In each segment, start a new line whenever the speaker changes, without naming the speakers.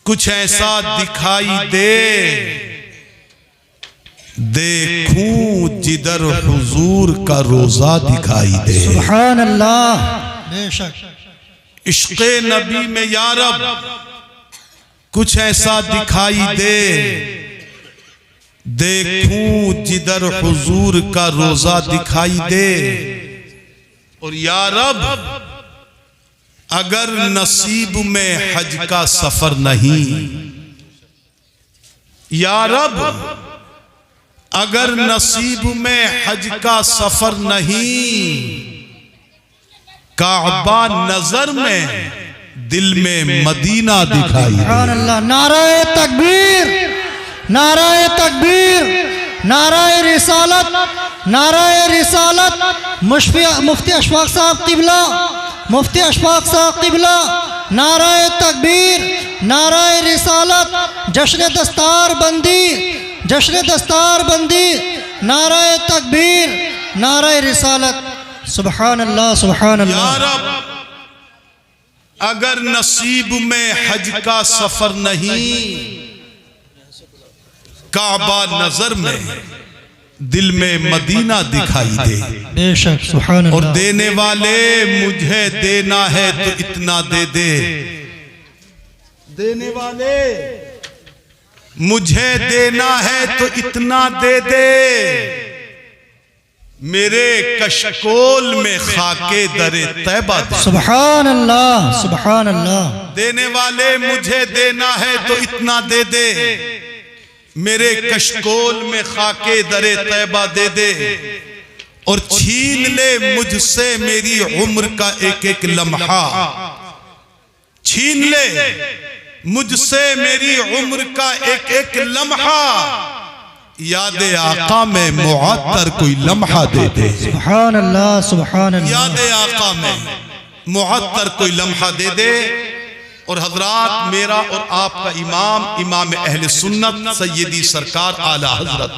کچھ ایسا دکھائی دے، دیکھوں جدھر حضور کا روزہ دکھائی دے۔
سبحان اللہ، بے شک
عشق نبی میں یا رب کچھ ایسا دکھائی دے، دیکھوں جدھر حضور کا روزہ دکھائی دے۔ اور یا رب اگر نصیب میں حج کا سفر نہیں، یا رب اگر نصیب میں حج کا سفر نہیں، کعبہ نظر میں دل میں مدینہ دکھائی دے۔
سبحان اللہ، نعرہ تکبیر، نعرہ تکبیر، نعرہ رسالت، نعرہ رسالت۔ مفتی اشفاق صاحب قبلہ، مفتی اشفاق صاحب قبلہ، نعرہ تکبیر، نعرہ رسالت، جشن دستار بندی، جشن دستار بندی، نعرہ تکبیر، نعرہ رسالت۔ سبحان اللہ، سبحان اللہ۔
یا رب اگر نصیب میں حج کا سفر نہیں، کعبہ نظر میں دل میں مدینہ دکھائی دے۔
بے شک، سبحان اللہ۔
اور دینے والے مجھے دینا ہے تو اتنا دے دے، دینے والے مجھے دینا ہے تو اتنا دے دے، میرے کشکول میں خاکے در طیبہ دے۔
سبحان اللہ، سبحان اللہ۔
دینے والے مجھے دینا ہے تو اتنا دے دے، میرے کشکول میں خاکے در طیبہ دے دے، اور چھین لے مجھ سے میری عمر کا ایک ایک لمحہ، چھین لے مجھ سے میری عمر کا ایک ایک لمحہ، یاد آقا میں معطر کوئی لمحہ دے دے۔
سبحان اللہ، سبحان اللہ۔
یاد آقا میں معطر کوئی لمحہ دے دے۔ اور حضرات، میرا اور آپ کا امام، امام اہل سنت سیدی سرکار اعلیٰ حضرت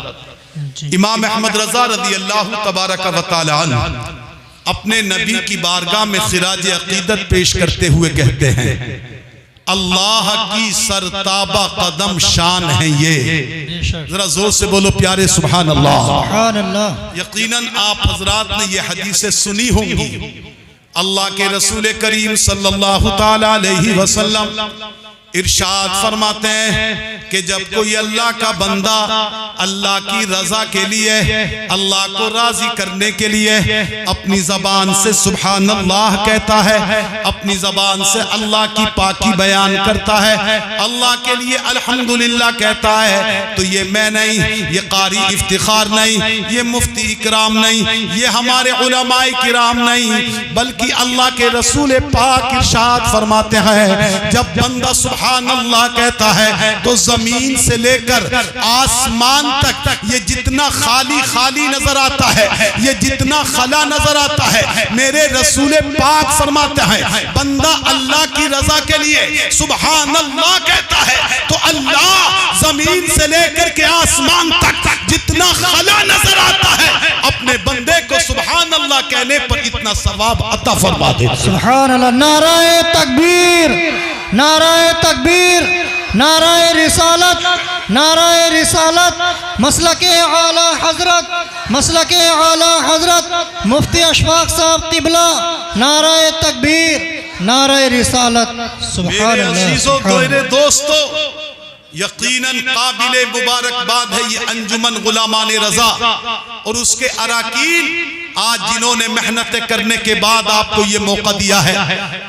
امام احمد رضا رضی اللہ تبارک و تعالی عنہ اپنے نبی کی بارگاہ میں خراج عقیدت پیش کرتے ہوئے کہتے ہیں، اللہ کی سرتابہ قدم شان ہے یہ۔ ذرا زور سے بولو پیارے سبحان اللہ۔
سبحان اللہ۔
یقیناً آپ حضرات نے یہ حدیثیں سنی ہوں گی۔ اللہ کے رسول کریم صلی اللہ تعالی علیہ وسلم ارشاد فرماتے ہیں کہ جب کوئی اللہ کا بندہ اللہ کی رضا کے لیے، اللہ کو راضی کرنے کے لیے اپنی زبان سے سبحان اللہ کہتا ہے، اپنی زبان سے اللہ کی پاکی بیان کرتا ہے، اللہ کے لیے الحمدللہ کہتا ہے، تو یہ میں نہیں، یہ قاری افتخار نہیں، یہ مفتی اکرام نہیں، یہ ہمارے علماء کرام نہیں، بلکہ اللہ کے رسول پاک ارشاد فرماتے ہیں جب بندہ سبحان اللہ کہتا ہے تو زمین سے لے کر آسمان تک یہ جتنا خالی خالی نظر آتا ہے، یہ جتنا خلا نظر آتا ہے، میرے رسول پاک فرماتے ہیں بندہ اللہ کی رضا کے لیے سبحان اللہ کہتا ہے تو اللہ زمین سے لے کر کے آسمان تک جتنا خلا نظر آتا ہے، اپنے بندے کو سبحان اللہ کہنے پر اتنا ثواب عطا فرما دے۔
سبحان اللہ۔ نعرہ تکبیر، نعرہ تکبیر، نعرہ رسالت، نعرہ رسالت، مسلک اعلی حضرت، مسلک اعلی حضرت مفتی اشفاق صاحب قبلہ، نعرہ تکبیر، نعرہ رسالت۔ سبحان
میرے
اللہ۔
عزیزوں، میرے دوستوں، یقیناً قابل مبارکباد ہے یہ انجمن غلامان رضا اور اس کے اراکین، آج جنہوں نے محنتیں کرنے کے بعد آپ کو یہ موقع دیا ہے۔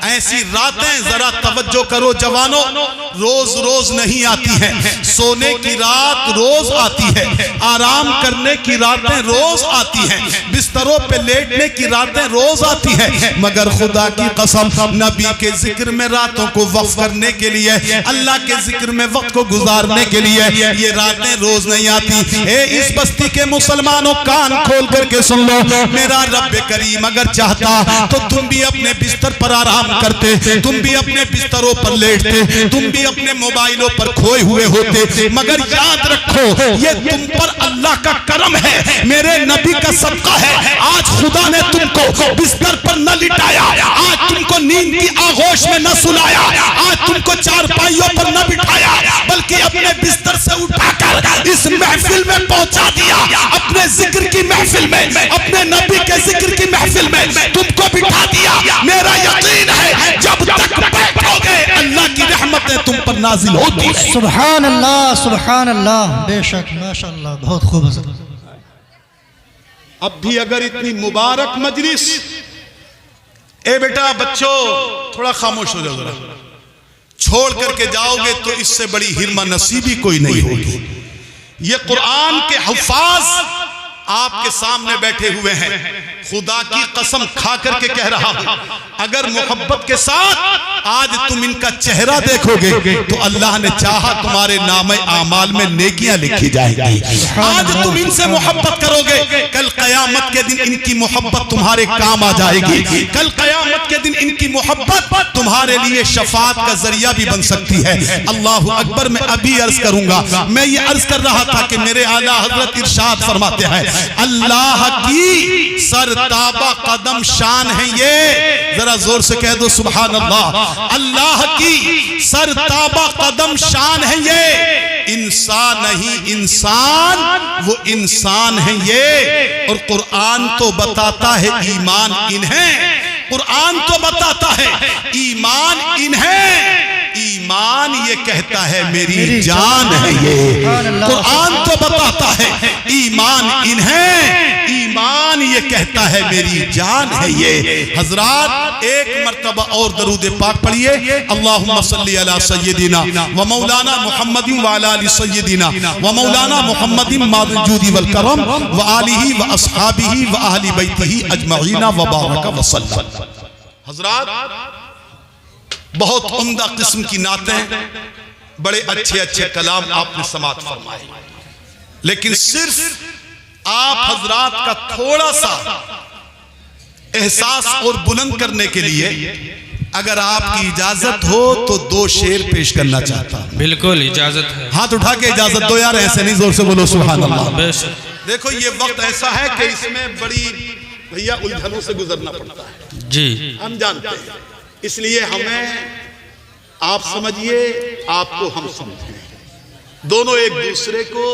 ایسی راتیں ذرا توجہ کرو جوانوں، روز روز نہیں آتی ہیں، سونے کی رات روز آتی ہے، آرام کرنے کی راتیں روز آتی ہیں، بستروں پہ لیٹنے کی راتیں روز آتی ہیں، مگر خدا کی قسم نبی کے ذکر میں راتوں کو وقف کرنے کے لیے، اللہ کے ذکر میں وقت کو گزارنے کے لیے یہ راتیں روز نہیں آتی۔ اے اس بستی کے مسلمانوں، کان کھول کر کے سن لو، میرا رب کریم اگر چاہتا تو تم بھی اپنے بستر پر آرام کرتے، تم بھی اپنے بستروں پر لیٹتے، تم بھی اپنے موبائلوں پر کھوئے ہوئے ہوتے، مگر یاد رکھو یہ تم پر اللہ کا کرم ہے، میرے نبی کا صدقہ ہے۔ آج خدا نے تم کو بستر پر نہ لٹایا، آج تم کو نیند کی آغوش میں نہ سلایا، آج تم کو چارپائیوں پر نہ بٹھایا، پہنچا دیا اپنے ذکر کی محفل میں, اپنے نبی کے ذکر کی محفل میں تم کو بٹھا دیا. میرا یقین ہے جب تک بیٹھو گے اللہ کی رحمتیں تم پر نازل ہوتی ہیں.
سبحان اللہ, سبحان اللہ, بے شک, ماشاءاللہ, بہت خوب حضرت.
اب بھی اگر اتنی مبارک مجلس, اے بیٹا بچوں تھوڑا خاموش ہو جاؤ ذرا, چھوڑ کر کے جاؤ گے تو اس سے بڑی حرمہ نصیبی کوئی نہیں ہوگی. یہ قرآن کے حفاظ آپ کے سامنے بیٹھے ہوئے ہیں. خدا کی قسم کھا کر کے کہہ رہا ہوں, اگر محبت کے ساتھ آج تم ان کا چہرہ دیکھو گے تو اللہ نے چاہا تمہارے نام اعمال میں نیکیاں لکھی جائیں گی. آج تم ان سے محبت کرو گے, کل قیامت کے دن ان کی محبت تمہارے کام آ جائے گی. کل قیامت کے دن ان کی محبت تمہارے لیے شفاعت کا ذریعہ بھی بن سکتی ہے. اللہ اکبر. میں ابھی عرض کروں گا, میں یہ عرض کر رہا تھا کہ میرے اعلیٰ حضرت ارشاد فرماتے ہیں اللہ کی سرتابہ قدم شان ہے یہ. ذرا زور سے کہہ دو سبحان اللہ. اللہ کی سرتابہ قدم شان ہے یہ, انسان نہیں انسان, وہ انسان ہے یہ. اور قرآن تو بتاتا ہے ایمان انہیں, قرآن تو بتاتا ہے ایمان انہیں, ایمان یہ کہتا ہے میری جان ہے یہ. قرآن تو بتاتا ہے ایمان انہیں, ایمان یہ کہتا ہے میری جان ہے یہ. حضرات ایک مرتبہ اور درود پاک پڑھئے. اللہم صلی علی سیدنا و مولانا محمد و علی آل سیدنا و مولانا محمد ماضی الجود والکرم و آلہ و اصحابہ و اہل بیتہ اجمعین و بارک وسلم. حضرات بہت عمدہ قسم کی نعتیں, بڑے اچھے اچھے کلام آپ نے سماعت فرمائے, لیکن صرف آپ حضرات کا تھوڑا سا احساس اور بلند کرنے کے لیے اگر آپ کی اجازت ہو تو 2 شعر پیش کرنا چاہتا ہوں.
بالکل اجازت ہے.
ہاتھ اٹھا کے اجازت دو یار, ایسے نہیں, زور سے بولو سبحان اللہ.
بے شک.
دیکھو یہ وقت ایسا ہے کہ اس میں بڑی بھیا الجھنوں سے گزرنا پڑتا ہے,
جی
ہم جانتے ہیں, اس لیے ہمیں آپ سمجھئے آپ کو ہم سمجھیں, دونوں ایک دوسرے کو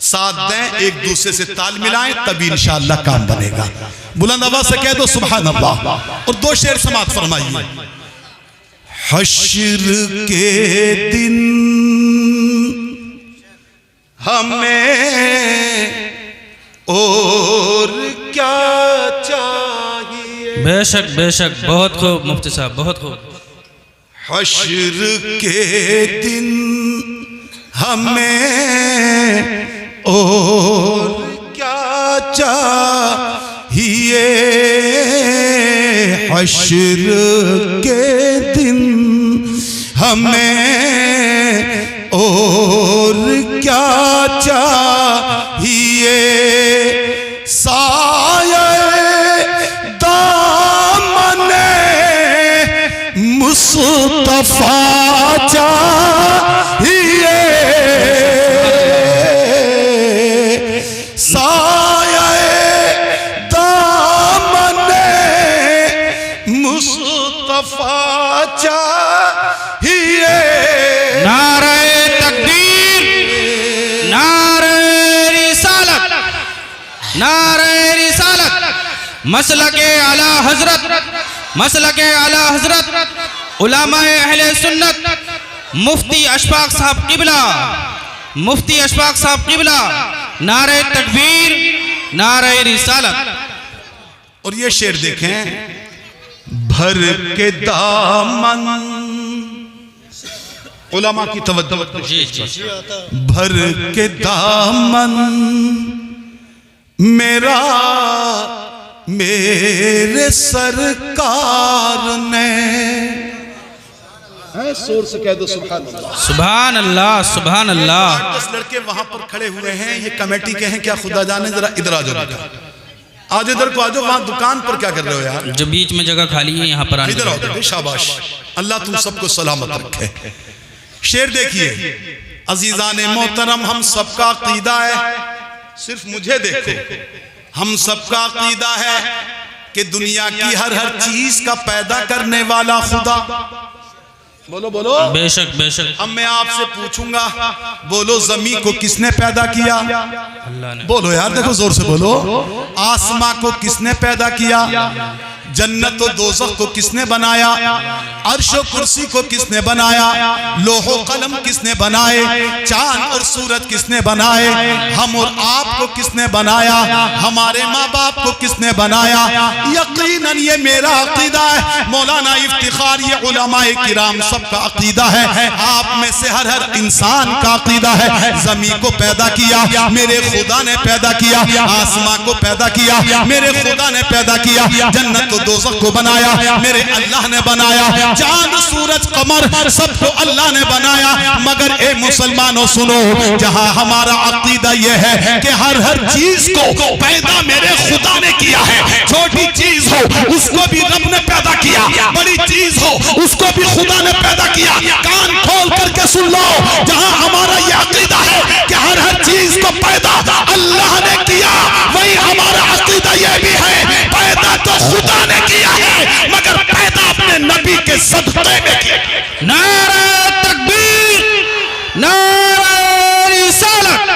ساتھ دیں, ایک دوسرے سے تال ملائیں, تبھی انشاءاللہ کام بنے گا. بلند آواز سے کہہ دو سبحان اللہ. اور 2 شعر سماعت فرمائیے. حشر کے دن ہمیں اور کیا چاہیے.
بے شک بے شک, بہت خوب مفتی صاحب, بہت خوب.
حشر کے دن ہمیں اور کیا چاہیے, حشر کے دن ہمیں اور کیا چاہیے, سایہ دامن مصطفیٰ چاہیے, سایہ دامن مصطفیٰ چاہیے.
نعرہ تکبیر, نعرہ رسالت, نعرہ رسالت, مسلک اعلیٰ حضرت, مسلک اعلیٰ حضرت علماء اہل سنت مفتی اشفاق صاحب قبلہ, مفتی اشفاق صاحب قبلہ. نعرہ تکبیر, نعرہ رسالت.
اور یہ شعر دیکھیں, بھر کے دامن, علماء کی توجہ,
جی جی,
بھر کے دامن میرا میرے سرکار نے, سور سے کہہ دو سبحان اللہ.
سبحان اللہ, سبحان اللہ.
8-10 لڑکے وہاں پر کھڑے ہوئے ہیں, یہ کمیٹی کے ہیں کیا خدا جانے, ذرا ادھر آ جاؤ, آج ادھر کو آجو, وہاں دکان پر کیا کر رہے ہو یار,
جو بیچ میں جگہ خالی ہے یہاں پر آنے.
ادھر آؤ, شاباش, اللہ تم سب کو سلامت رکھے. شعر دیکھیے عزیزان محترم, ہم سب کا عقیدہ ہے, صرف مجھے دیکھو, ہم سب کا عقیدہ ہے کہ دنیا کی ہر چیز کا پیدا کرنے والا خدا, بولو بولو
بے شک بے شک
اب میں آپ سے پوچھوں گا، بولو زمین کو کس نے پیدا کیا؟
اللہ نے۔
بولو یار، دیکھو زور سے بولو۔ آسمان کو کس نے پیدا کیا؟ جنت و دوزخ کو کس نے بنایا؟ عرش و کرسی کو کس نے بنایا؟ لوح و قلم کس نے بنائے؟ چاند اور سورج کس نے بنائے؟ ہم اور آپ کو کس نے بنایا؟ ہمارے ماں باپ کو کس نے بنایا؟ یقیناً یہ میرا عقیدہ ہے، مولانا افتخار یہ علماء کرام سب کا عقیدہ ہے، آپ میں سے ہر انسان کا عقیدہ ہے۔ زمین کو پیدا کیا میرے خدا نے پیدا کیا، آسمان کو پیدا کیا میرے خدا نے پیدا کیا، جنت و دوزخ کو بنایا میرے اللہ نے بنایا، چاند سورج قمر سب کو اللہ نے بنایا۔ مگر اے مسلمانوں سنو، جہاں ہمارا عقیدہ یہ ہے کہ ہر چیز کو پیدا میرے خدا نے کیا ہے، چھوٹی چیز ہو اس کو بھی رب نے پیدا کیا، بڑی چیز ہو اس کو بھی خدا نے پیدا کیا۔ کان کھول کر کے سن لو، جہاں ہمارا یہ عقیدہ ہے کہ ہر چیز کو پیدا اللہ نے کیا، وہی ہمارا عقیدہ یہ بھی ہے پیدا تو خدا نے کیا ہے، مگر پیدا اپنے نبی کے صدقے میں کیا۔
نعرہ تکبیر، نعرہ رسالت،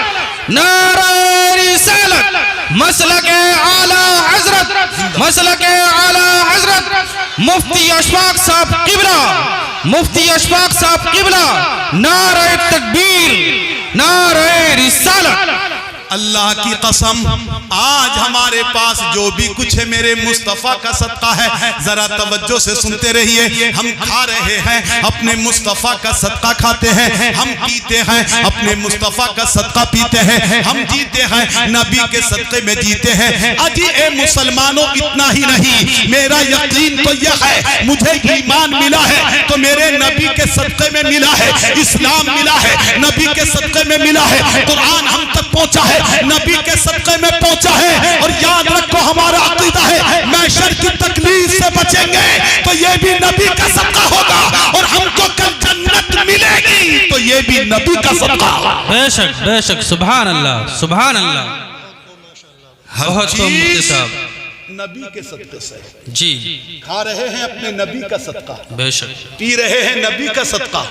نعرہ رسالت، مسلک اعلیٰ حضرت، مسلک اعلیٰ حضرت مفتی اشفاق صاحب قبلہ، مفتی اشفاق صاحب قبلہ، نعرہ تکبیر، نعرہ رسالت۔
اللہ کی قسم، آج ہمارے پاس جو بھی کچھ ہے میرے مصطفیٰ کا صدقہ ہے۔ ذرا توجہ سے سنتے رہیے، ہم کھا رہے ہیں اپنے مصطفیٰ کا صدقہ کھاتے ہیں، ہم پیتے ہیں اپنے مصطفیٰ کا صدقہ پیتے ہیں، ہم جیتے ہیں نبی کے صدقے میں جیتے ہیں۔ اجی اے مسلمانوں، اتنا ہی نہیں، میرا یقین تو یہ ہے، مجھے ایمان ملا ہے تو میرے نبی کے صدقے میں ملا ہے، اسلام ملا ہے نبی کے صدقے میں ملا ہے، قرآن ہم تک پہنچا ہے نبی کے صدقے میں پہنچا ہے۔ اور یاد رکھو ہمارا عقیدہ ہے محشر کی تکلیف سے بچیں گے تو یہ بھی نبی کا صدقہ ہوگا، اور ہم کو کل جنت ملے گی تو یہ بھی نبی کا صدقہ ہوگا۔
بے شک بے شک، سبحان اللہ سبحان اللہ، بہت خوب مفتی صاحب،
نبی کے صدقے سے
جی
کھا رہے ہیں اپنے نبی کا صدقہ،
بے شک
پی رہے ہیں نبی کا صدقہ۔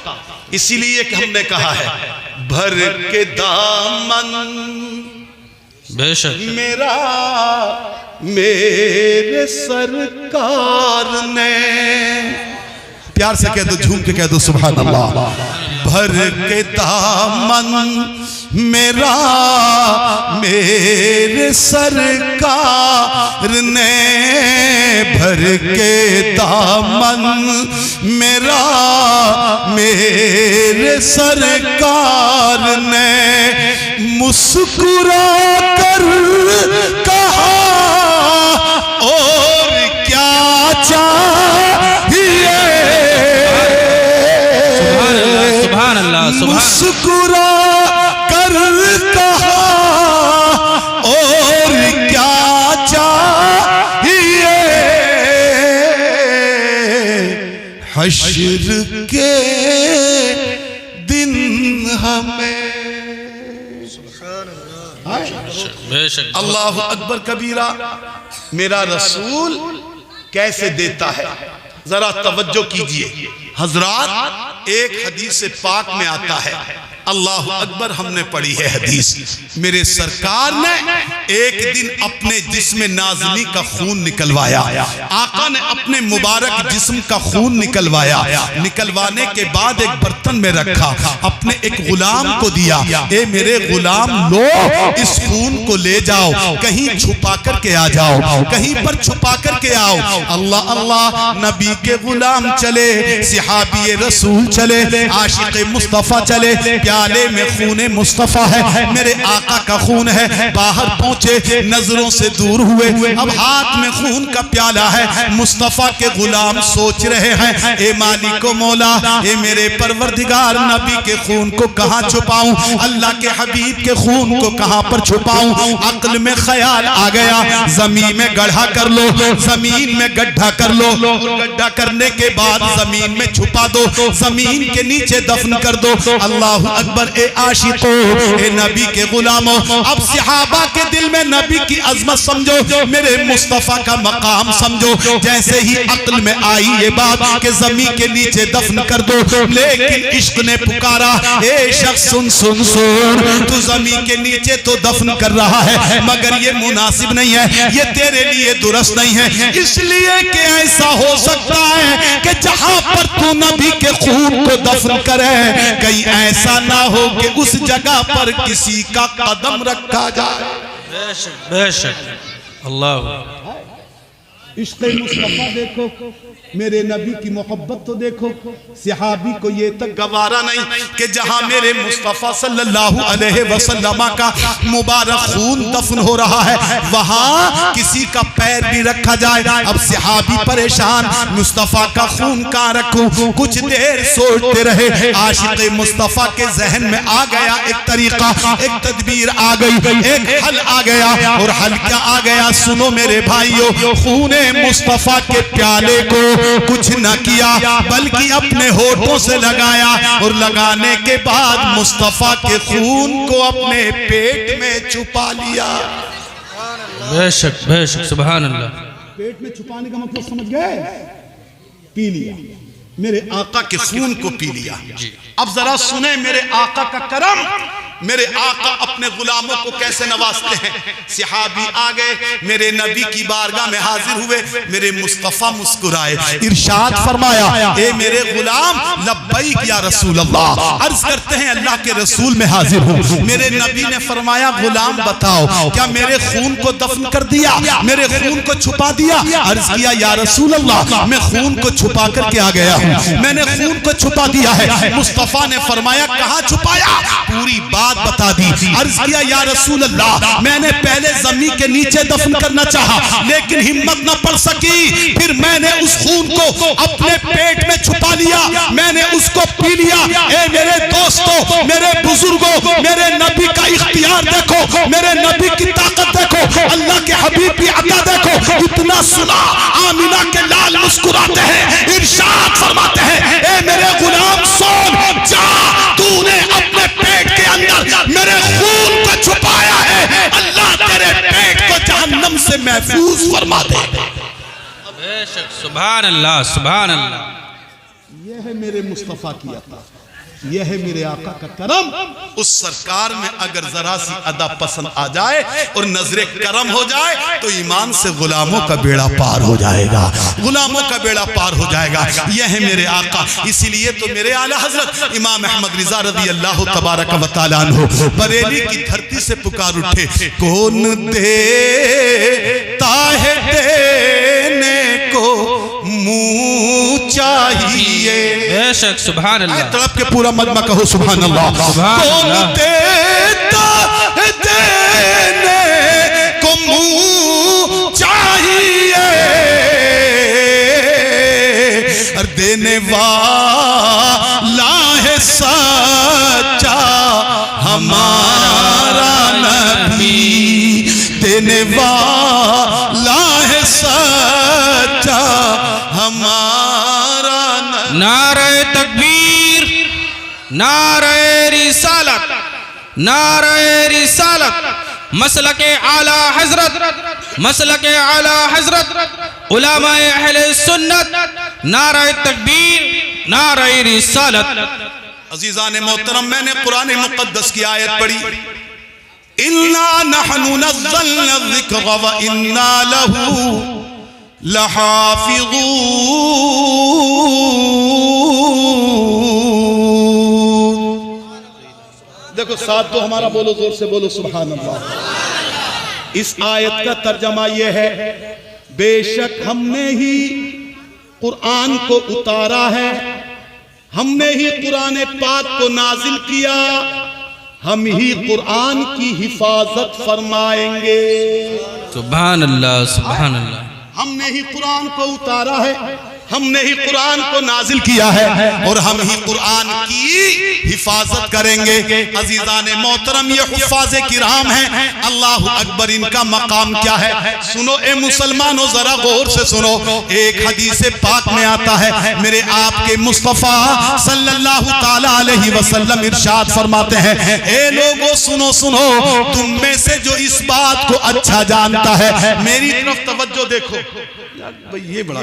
اسی لیے کہ ہم نے کہا ہے بھر کے دامن
بے شک
میرا میرے سرکار نے، پیار سے کہہ دو، جھوم کے کہہ دو سبحان اللہ۔ بھر کے دامن میرا میرے سرکار نے، بھر کے دامن میرا میرے سرکار نے، مسکرا کر کہا اور کیا چاہیے،
سبحان اللہ سبحان اللہ،
مسکرا کر کہا اور کیا چاہیے، حشر کے دن ہمیں۔
بے شک
اللہ اکبر کبیرہ، میرا رسول کیسے دیتا ہے، ذرا توجہ کیجئے حضرات۔ ایک حدیث پاک میں آتا ہے، اللہ اکبر، ہم نے پڑھی ہے حدیث، میرے سرکار نے ایک دن اپنے جسم نازلی کا خون نکلوایا، آقا نے اپنے مبارک جسم کا خون نکلوایا، نکلوانے کے بعد ایک برتن میں رکھا، اپنے ایک غلام کو دیا، اے میرے غلام لو اس خون کو لے جاؤ، کہیں چھپا کر کے آ جاؤ، کہیں پر چھپا کر کے آؤ۔ اللہ اللہ، نبی کے غلام چلے، صحابی رسول چلے، عاشق مصطفیٰ چلے، پیالے میں خون مصطفیٰ ہے، میرے آقا کا خون ہے، باہر پہنچے، نظروں سے دور ہوئے، اب ہاتھ میں خون کا پیالہ ہے، مصطفیٰ کے غلام سوچ رہے ہیں، اے مالک و مولا، اے میرے پروردگار، نبی کے خون کو کہاں چھپاؤں، اللہ کے حبیب کے خون کو کہاں پر چھپاؤں۔ عقل میں خیال آ گیا، زمین میں گڑھا کر لو، زمین میں گڈھا کر لو، گڈھا کرنے کے بعد زمین میں چھپا دو، زمین زمین کے نیچے دفن کر دو۔ اللہ اکبر۔ اے عاشقو، اے نبی کے غلاموں، اب صحابہ کے دل میں نبی کی عظمت سمجھو، میرے مصطفیٰ کا مقام سمجھو۔ جیسے ہی عقل میں آئی یہ بات کہ زمین کے نیچے دفن کر دو، لیکن عشق نے پکارا، اے شخص سن سن سن، تو زمین کے نیچے تو دفن کر رہا ہے مگر یہ مناسب نہیں ہے، یہ تیرے لیے درست نہیں ہے، اس لیے کہ ایسا ہو سکتا ہے کہ جہاں پر تو نبی کے خون کو دفن کرے کہیں ایسا نہ ہو کہ اس جگہ پر کسی کا قدم رکھا جائے۔
بے شک اللہ۔
عشق مصطفیٰ دیکھو، میرے نبی کی محبت تو دیکھو۔ صحابی کو یہ تک گوارا نہیں کہ جہاں میرے مصطفیٰ صلی اللہ علیہ وسلم کا مبارک خون دفن ہو رہا ہے وہاں کسی کا پیر بھی رکھا جائے۔ اب صحابی پریشان، مصطفیٰ کا خون کہاں رکھوں؟ کچھ دیر سوچتے رہے۔ عاشق مصطفیٰ کے ذہن میں آ گیا ایک طریقہ، ایک تدبیر آ گئی، ایک حل آ گیا۔ اور حل کیا آ گیا؟ سنو میرے بھائیو، خون مصطفیٰ کے پیالے کو کچھ نہ کیا بلکہ اپنے ہونٹوں سے لگایا، اور لگانے کے بعد مصطفیٰ کے خون کو اپنے پیٹ میں چھپا لیا۔
بے شک بے شک سبحان اللہ۔
پیٹ میں چھپانے کا مطلب سمجھ گئے؟ پی لیا، میرے آقا کے خون کو پی لیا۔ اب ذرا سنیں میرے آقا کا کرم، میرے آقا اپنے غلاموں کو کیسے نوازتے ہیں۔ صحابی آگئے، میرے نبی کی بارگاہ میں حاضر ہوئے، میرے مصطفیٰ مسکرائے، ارشاد فرمایا، اے میرے غلام لبیک یا رسول اللہ۔ عرض کرتے ہیں اللہ کے رسول میں حاضر ہوں۔ میرے نبی نے فرمایا، غلام بتاؤ کیا میرے خون کو دفن کر دیا، میرے خون کو چھپا دیا؟ عرض کیا یا رسول اللہ میں خون کو چھپا کر کے آ گیا ہوں، میں نے خون کو چھپا دیا ہے۔ مصطفیٰ نے فرمایا کہاں چھپایا؟ پوری بات بتا دی۔ عرض کیا یا رسول اللہ میں نے پہلے زمین کے نیچے دفن کرنا چاہا لیکن ہمت نہ پڑ سکی، پھر میں نے اس خون کو اپنے پیٹ میں چھپا لیا، میں نے اس کو پی لیا۔ اے میرے دوستو، میرے بزرگوں، میرے نبی کا اختیار دیکھو، میرے نبی کی طاقت دیکھو، اللہ کے حبیب کی عطا دیکھو۔ اتنا سنا آمینہ کے لال مسکراتے ہیں، ارشاد فرماتے ہیں، اے میرے غلام سن، جا تو نے اپنے پیٹ کے اندر میرے خون کو چھپایا ہے، اللہ تیرے پیٹ کو جہنم سے محفوظ فرما دے۔
بے شک سبحان اللہ سبحان اللہ۔
یہ ہے میرے مصطفیٰ کی عطا، یہ ہے میرے آقا کا کرم۔ اس سرکار میں اگر ذرا سی ادا پسند آ جائے اور نظر کرم ہو جائے تو ایمان سے غلاموں کا بیڑا پار ہو جائے گا، غلاموں کا بیڑا پار ہو جائے گا۔ یہ ہے میرے آقا، اسی لیے تو میرے اعلیٰ حضرت امام احمد رضا رضی اللہ تبارک و تعالیٰ عنہ بریلی کی دھرتی سے پکار اٹھے، کون دیتا ہے دینے کو منہ چاہیے۔
بے شک سبحان اللہ۔
طرف کے پورا مجمع کہو سبحان اللہ۔ کون دیتا ہے دینے کو منہ چاہیے، اور دینے والا ہے سچا ہمارا نبی، دینے والا ہے سچا ہمارا نبی۔
نعرہ تکبیر، نعرہ رسالت، نعرہ رسالت، مسلک اعلی حضرت، مسلک اعلی حضرت علماء اہل سنت، نعرہ تکبیر، نعرہ رسالت۔
عزیزان محترم، میں نے قرآن مقدس کی آیت پڑھی، اِنَّا نَحْنُ نَزَّلْنَا الذِّكْرَ وَإِنَّا لَهُ لَحَافِظُونَ۔ دیکھو ساتھ تو ہمارا بولو، زور سے بولو سبحان اللہ۔ اس آیت کا ترجمہ یہ ہے، بے شک ہم نے ہی قرآن کو اتارا ہے، ہم نے ہی قرآن پاک کو نازل کیا، ہم ہی قرآن کی حفاظت فرمائیں گے۔
سبحان اللہ سبحان اللہ۔
ہم نے ہی قرآن کو اتارا ہے، ہم نے ہی قرآن کو نازل کیا ہے اور ہم ہی قرآن کی حفاظت کریں گے۔ عزیزان محترم، یہ حفاظ کرام ہیں، اللہ اکبر، ان کا مقام کیا ہے؟ سنو اے مسلمانوں، ذرا غور سے سنو۔ ایک حدیث پاک میں آتا ہے، میرے آپ کے مصطفیٰ صلی اللہ تعالیٰ علیہ وسلم ارشاد فرماتے ہیں، اے لوگوں سنو سنو، تم میں سے جو اس بات کو اچھا جانتا ہے، میری طرف توجہ دیکھو، یہ بڑا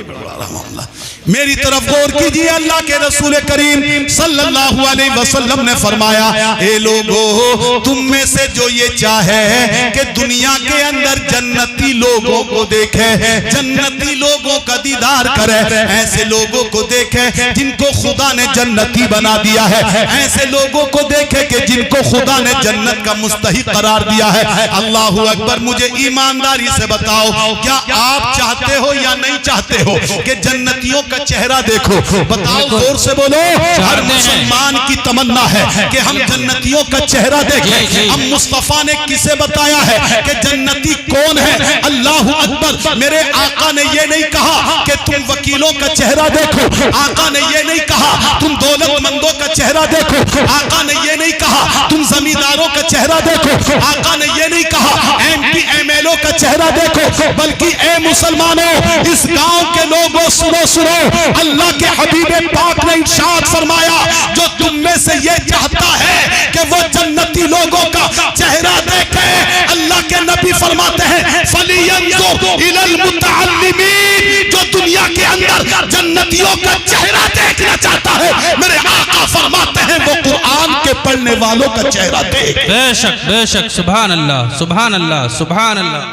معاملہ، میری طرف غور کیجئے۔ اللہ کے رسول کریم صلی اللہ علیہ وسلم نے فرمایا، اے لوگو، تم میں سے جو یہ چاہے کہ دنیا کے اندر جنتی لوگوں کو دیکھے، جنتی لوگوں کا دیدار کرے، ایسے لوگوں کو دیکھے جن کو خدا نے جنتی بنا دیا ہے، ایسے لوگوں کو دیکھے کہ جن کو خدا نے جنت کا مستحق قرار دیا ہے۔ اللہ اکبر، مجھے ایمانداری سے بتاؤ، کیا آپ چاہتے ہو یا نہیں چاہتے ہو کہ جنتیوں کا چہرہ دیکھو؟ بتاؤ، زور سے بولو۔ ہر مسلمان کی تمنا ہے کہ ہم جنتیوں کا چہرہ دیکھیں۔ اب مصطفیٰ نے کسے بتایا ہے کہ جنتی کون ہے؟ اللہ اکبر، میرے آقا نے یہ نہیں کہا کہ تم وکیلوں کا چہرہ دیکھو، آقا نے یہ نہیں کہا تم دولت مندوں کا چہرہ دیکھو، آقا نے یہ نہیں کہا تم زمینداروں کا چہرہ دیکھو، آقا نے یہ نہیں کہا M P M L O کا چہرہ دیکھو، بلکہ اے مسلمانوں، اس گاؤں کے لوگوں سنو سنو، اللہ کے حبیب پاک نے ارشاد فرمایا، جو تم میں سے یہ چاہتا ہے کہ وہ جنتی لوگوں کا چہرہ دیکھے، اللہ کے نبی فرماتے ہیں فَلْيَنْظُرْ إِلَى الْمُتَعَلِّمِينَ، جو دنیا کے اندر جنتیوں کا چہرہ دیکھنا چاہتا ہے، میرے آقا فرماتے ہیں وہ قرآن کے پڑھنے والوں کا چہرہ دیکھ۔
بے شک بے شک، سبحان اللہ سبحان اللہ سبحان اللہ،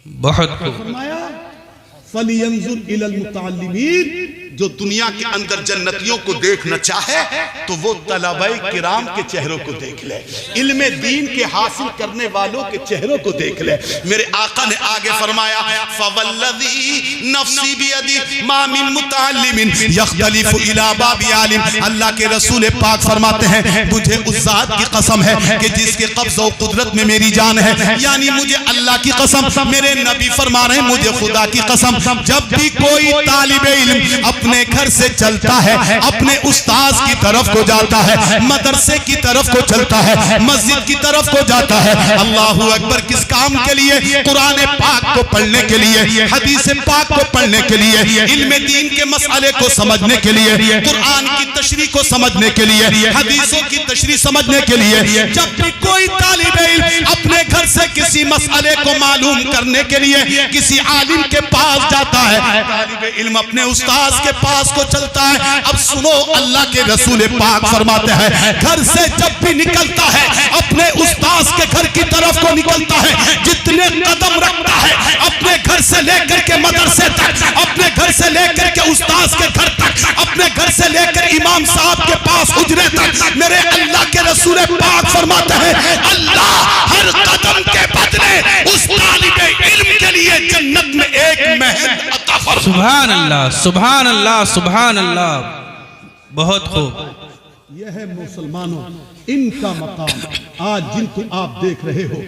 بہت خوب۔
فَلْيَنْظُرْ إِلَى الْمُتَعَلِّمِينَ، جو دنیا کے اندر جنتیوں کو دیکھنا چاہے تو وہ طلبہ کرام کے چہروں کو دیکھ لے، علم دین کے حاصل کرنے والوں کے چہروں کو دیکھ لے۔ میرے آقا نے آگے فرمایا فَوَالَّذِي نَفْسِي بِيَدِهِ مَا مِن مُتَعَلِّمٍ يَخْتَلِفُ إِلَى بَابِ عَالِمٍ، اللہ کے رسول پاک فرماتے ہیں مجھے اس ذات کی قسم ہے کہ جس کے قبض و قدرت میں میری جان ہے، یعنی مجھے اللہ کی قسم، میرے نبی فرما رہے ہیں مجھے خدا کی قسم، جب بھی کوئی طالب علم اپنے گھر سے چلتا ہے، اپنے استاذ کی طرف کو جاتا ہے، مدرسے کی طرف کو چلتا ہے، مسجد کی طرف کو جاتا ہے، اللہ اکبر، کس کام کے لیے؟ قرآن پاک کو پڑھنے کے لیے، حدیث پاک کو پڑھنے کے لیے، علم دین کے مسئلے کو سمجھنے کے لیے، قرآن کی تشریح کو سمجھنے کے لیے، حدیثوں کی تشریح سمجھنے کے لیے۔ جب بھی کوئی طالب علم اپنے گھر سے کسی مسئلے کو معلوم کرنے کے لیے کسی عالم کے پاس جاتا ہے، طالب علم اپنے استاذ کے پاس کو چلتا ہے۔ اب سنو، اللہ کے رسول پاک فرماتے ہیں گھر سے جب بھی نکلتا ہے اپنے استاذ کے گھر کی طرف کو نکلتا ہے، جتنے قدم رکھتا ہے اپنے گھر سے لے کر کے مدرسے تک، اپنے گھر سے لے کر کے استاذ کے گھر تک، اپنے گھر سے لے کر امام صاحب کے پاس حجرے تک، میرے اللہ کے رسول پاک فرماتے ہیں اللہ ہر قدم کے بدلے اس طالب علم کے لیے جنت میں ایک محل عطا فرماتا ہے۔
سبحان اللہ سبحان اللہ سبحان اللہ، بہت خوب۔
یہ ہے مسلمانوں ان کا مقام، آج جن کو آپ دیکھ رہے ہو،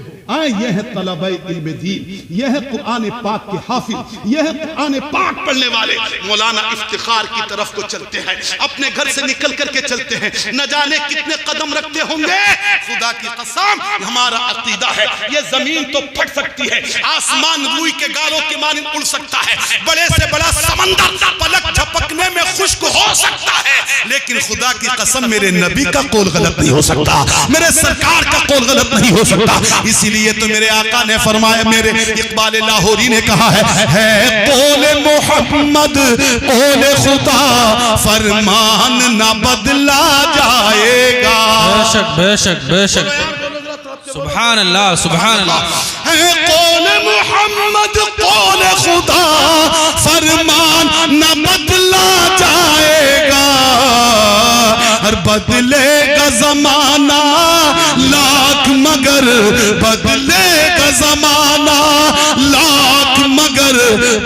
یہ ہے طلبہ علم دین، یہ ہے قرآن پاک کے حافظ، یہ ہے قرآن پاک پڑھنے والے۔ مولانا افتخار کی طرف کو چلتے ہیں، اپنے گھر سے نکل کر کے چلتے ہیں، نہ جانے کتنے قدم رکھتے ہوں گے، خدا کی قسم ہمارا عقیدہ ہے یہ زمین تو پھٹ سکتی ہے، آسمان روئی کے گالوں کے مانند اڑ سکتا ہے، بڑے سے بڑا سمندر پلک جھپکنے میں خشک ہو سکتا ہے، لیکن خدا کی قسم میرے نبی کا قول غلط نہیں ہو سکتا، میرے سرکار کا قول غلط نہیں ہو سکتا۔ اسی لیے تو میرے آقا نے فرمایا، میرے اقبال لاہوری نے کہا ہے قول محمد قول خدا فرمان نہ بدلا جائے گا۔
بے شک بے شک بے شک، سبحان اللہ سبحان اللہ۔
قول محمد قول خدا فرمان نہ بدلا جائے گا، ہر بدلے گا زمانہ لاکھ مگر بدلے گا زمانہ لاکھ مگر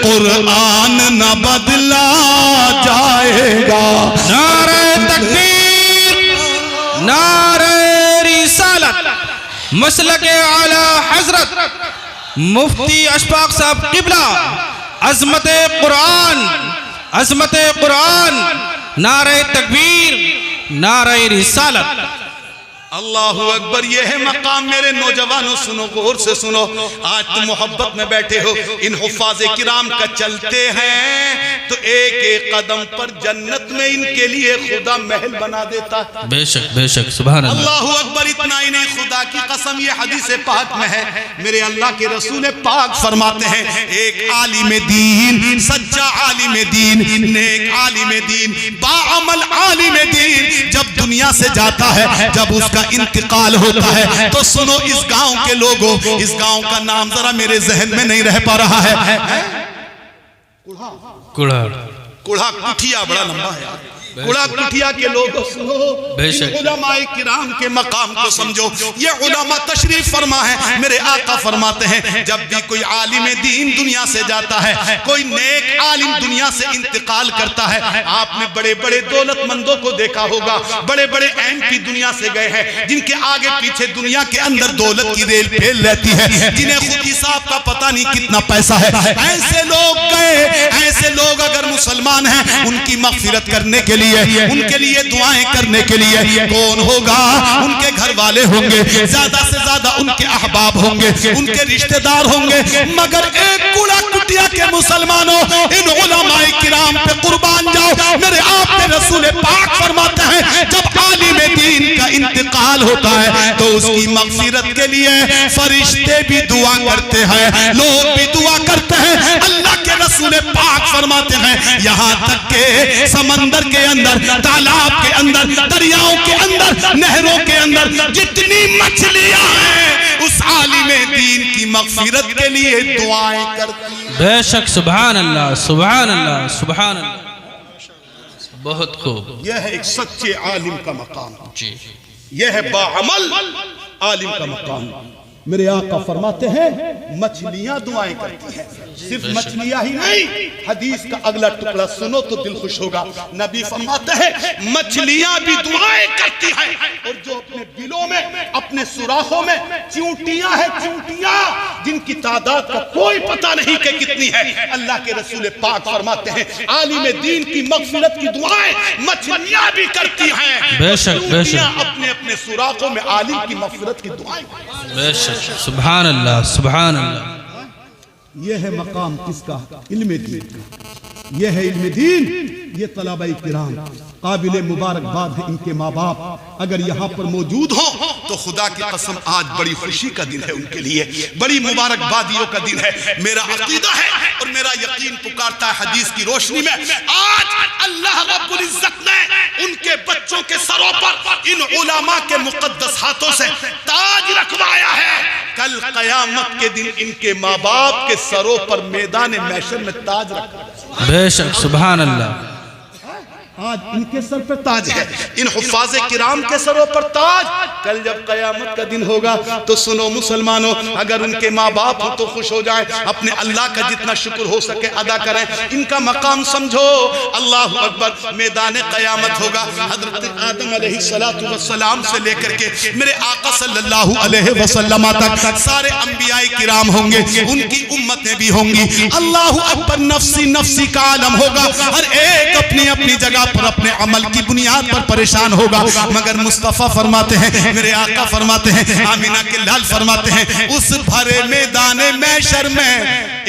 قرآن نہ بدلا جائے گا۔
نعرہ تکبیر، نعرہ رسالت، مسلک اعلی حضرت مفتی اشفاق صاحب قبلہ، عظمت قرآن عظمت قرآن، نعرہ تکبیر، نعرہ رسالت۔
اللہ اکبر، یہ ہے مقام میرے نوجوانوں، سنو غور سے سنو۔ آج تم محبت میں بیٹھے ہو، ان حفاظ کرام کا چلتے ہیں تو ایک ایک قدم پر جنت میں ان کے لیے خدا محل بنا دیتا ہے۔
بے شک بے شک، سبحان اللہ۔
اللہ اکبر، اتنا ہی نہیں، خدا کی قسم یہ حدیث پاک میں ہے، میرے اللہ کے رسول پاک فرماتے ہیں ایک عالم دین، سچا عالم دین، نیک عالم دین، باعمل عالم دین جب دنیا سے جاتا ہے، جب اس کا انتقال ہوتا ہے تو سنو اس گاؤں کے لوگوں، اس گاؤں کا نام ذرا میرے ذہن میں نہیں رہ پا رہا ہے، کوڑھا کٹھیا، بڑا لمبا ہے، کوڑھا کٹھیا کے لوگوں سنو، ان علماء کرام کے مقام کو سمجھو۔ یہ علماء تشریف فرما ہے، میرے آقا فرماتے ہیں جب بھی کوئی عالم دین دنیا سے جاتا ہے، کوئی نیک عالم دنیا سے انتقال کرتا ہے، آپ نے بڑے بڑے دولت مندوں کو دیکھا ہوگا، بڑے بڑے MP دنیا سے گئے ہیں، جن کے آگے پیچھے دنیا کے اندر دولت کی ریل پھیل رہتی ہے، جنہیں خود حساب کا پتہ نہیں کتنا پیسہ ہے، ایسے لوگ گئے، ایسے لوگ اگر مسلمان ہیں ان کی مغفرت کرنے کے لیے، ان کے لیے دعائیں کرنے کے لیے کون ہوگا؟ ان کے گھر والے ہوں گے، زیادہ سے زیادہ ان کے احباب ہوں گے، ان کے رشتہ دار ہوں گے، مگر ایک کوڑا کٹیا کے مسلمانوں ان علماء کرام پہ قربان جاؤ۔ میرے آپ کے رسول پاک فرماتے ہیں جب عالم دین کا انتقال ہوتا ہے تو اس کی مغفرت کے لیے فرشتے بھی دعا کرتے ہیں، لوگ بھی دعا کرتے ہیں۔ اللہ کے رسول پاک فرماتے ہیں یہاں تک کہ سمندر کے اندر، تالاب کے اندر، دریاؤں کے اندر، نہروں کے اندر جتنی مچھلیاں ہیں اس عالم دین کی مغفرت کے لیے دعائیں کرتی ہیں۔
بے شک، سبحان اللہ سبحان اللہ سبحان اللہ، بہت خوب۔
یہ ہے ایک سچے عالم کا مقام،
جی،
یہ ہے باعمل عالم کا مقام۔ میرے آقا فرماتے ہیں مچھلیاں دعائیں کرتی ہیں، صرف مچھلیاں ہی نہیں، حدیث کا اگلا ٹکڑا سنو تو دل خوش ہوگا۔ نبی فرماتے ہیں مچھلیاں بھی دعائیں کرتی ہیں، اور جو اپنے بلوں میں، اپنے سوراخوں میں چیونٹیاں ہیں، چیونٹیاں جن کی تعداد کا کوئی پتہ نہیں کہ کتنی ہے، اللہ کے رسول پاک فرماتے ہیں عالم دین کی مغفرت کی دعائیں مچھلیاں بھی کرتی ہیں،
بے شک بے شک،
اپنے اپنے سوراخوں میں عالم کی مغفرت کی دعائیں۔
بے شک، سبحان اللہ سبحان اللہ۔
یہ ہے مقام کس کا؟ علم دین۔ یہ ہے علم دین، یہ طلبہ کرام قابل مبارکباد ہے، ان کے ماں باپ اگر یہاں پر موجود ہوں تو خدا کی قسم آج بڑی خوشی کا دن ہے ان کے لیے، بڑی مبارکبادیوں کا دن ہے۔ میرا عقیدہ ہے اور میرا یقین پکارتا ہے حدیث کی روشنی میں، آج اللہ رب العزت نے ان کے بچوں کے سروں پر ان علماء کے مقدس ہاتھوں سے تاج رکھوایا ہے، کل قیامت کے دن ان کے ماں باپ کے سروں پر میدان محشر میں تاج رکھا جائے۔
بے شک، سبحان اللہ۔
آج ان کے سر پر تاج ہے، ان حفاظ کرام کے سروں پر تاج، کل جب قیامت کا دن ہوگا تو سنو مسلمانوں، اگر ان کے ماں باپ ہو تو خوش ہو جائیں، اپنے اللہ کا جتنا شکر ہو سکے ادا کریں، ان کا مقام سمجھو۔ اللہ اکبر، میدان قیامت ہوگا، حضرت آدم علیہ السلام سے لے کر کے میرے آقا صلی اللہ علیہ وسلم تک سارے انبیاء کرام ہوں گے، ان کی امتیں بھی ہوں گی۔ اللہ اکبر، نفسی نفسی کا عالم ہوگا، ہر ایک اپنی اپنی جگہ پر اپنے عمل کی بنیاد پر پریشان ہوگا، مگر مصطفیٰ فرماتے ہیں، میرے آقا فرماتے ہیں، آمینہ کے لال فرماتے ہیں، اس بھرے میدان محشر میں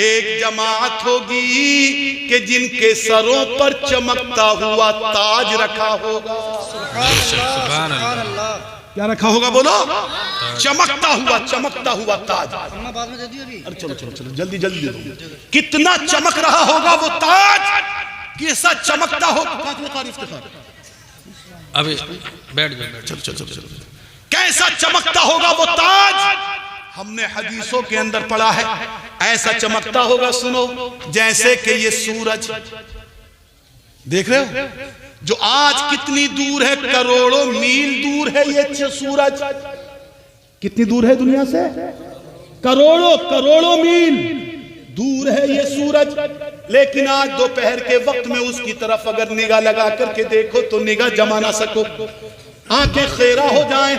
ایک جماعت ہوگی کہ جن کے سروں پر چمکتا ہوا تاج رکھا ہوگا۔
سبحان اللہ۔
کیا رکھا ہوگا بولو؟ چمکتا ہوا تاج۔ چلو چلو چلو، جلدی جلدی دو۔ کتنا چمک رہا ہوگا وہ تاج، کیسا چمکتا ہوگا؟
ابھی بیٹھ گئے،
چلو کیسا چمکتا ہوگا وہ تاج؟ ہم نے حدیثوں کے اندر پڑھا ہے ایسا چمکتا ہوگا، سنو، جیسے کہ یہ سورج دیکھ رہے ہو جو آج کتنی دور ہے، کروڑوں میل دور ہے یہ سورج، کتنی دور ہے دنیا سے؟ کروڑوں میل دور ہے یہ سورج، لیکن آج دوپہر کے وقت میں اس کی طرف اگر نگاہ لگا کر کے دیکھو تو نگاہ جما نہ سکو، آنکھیں خیرہ ہو جائیں،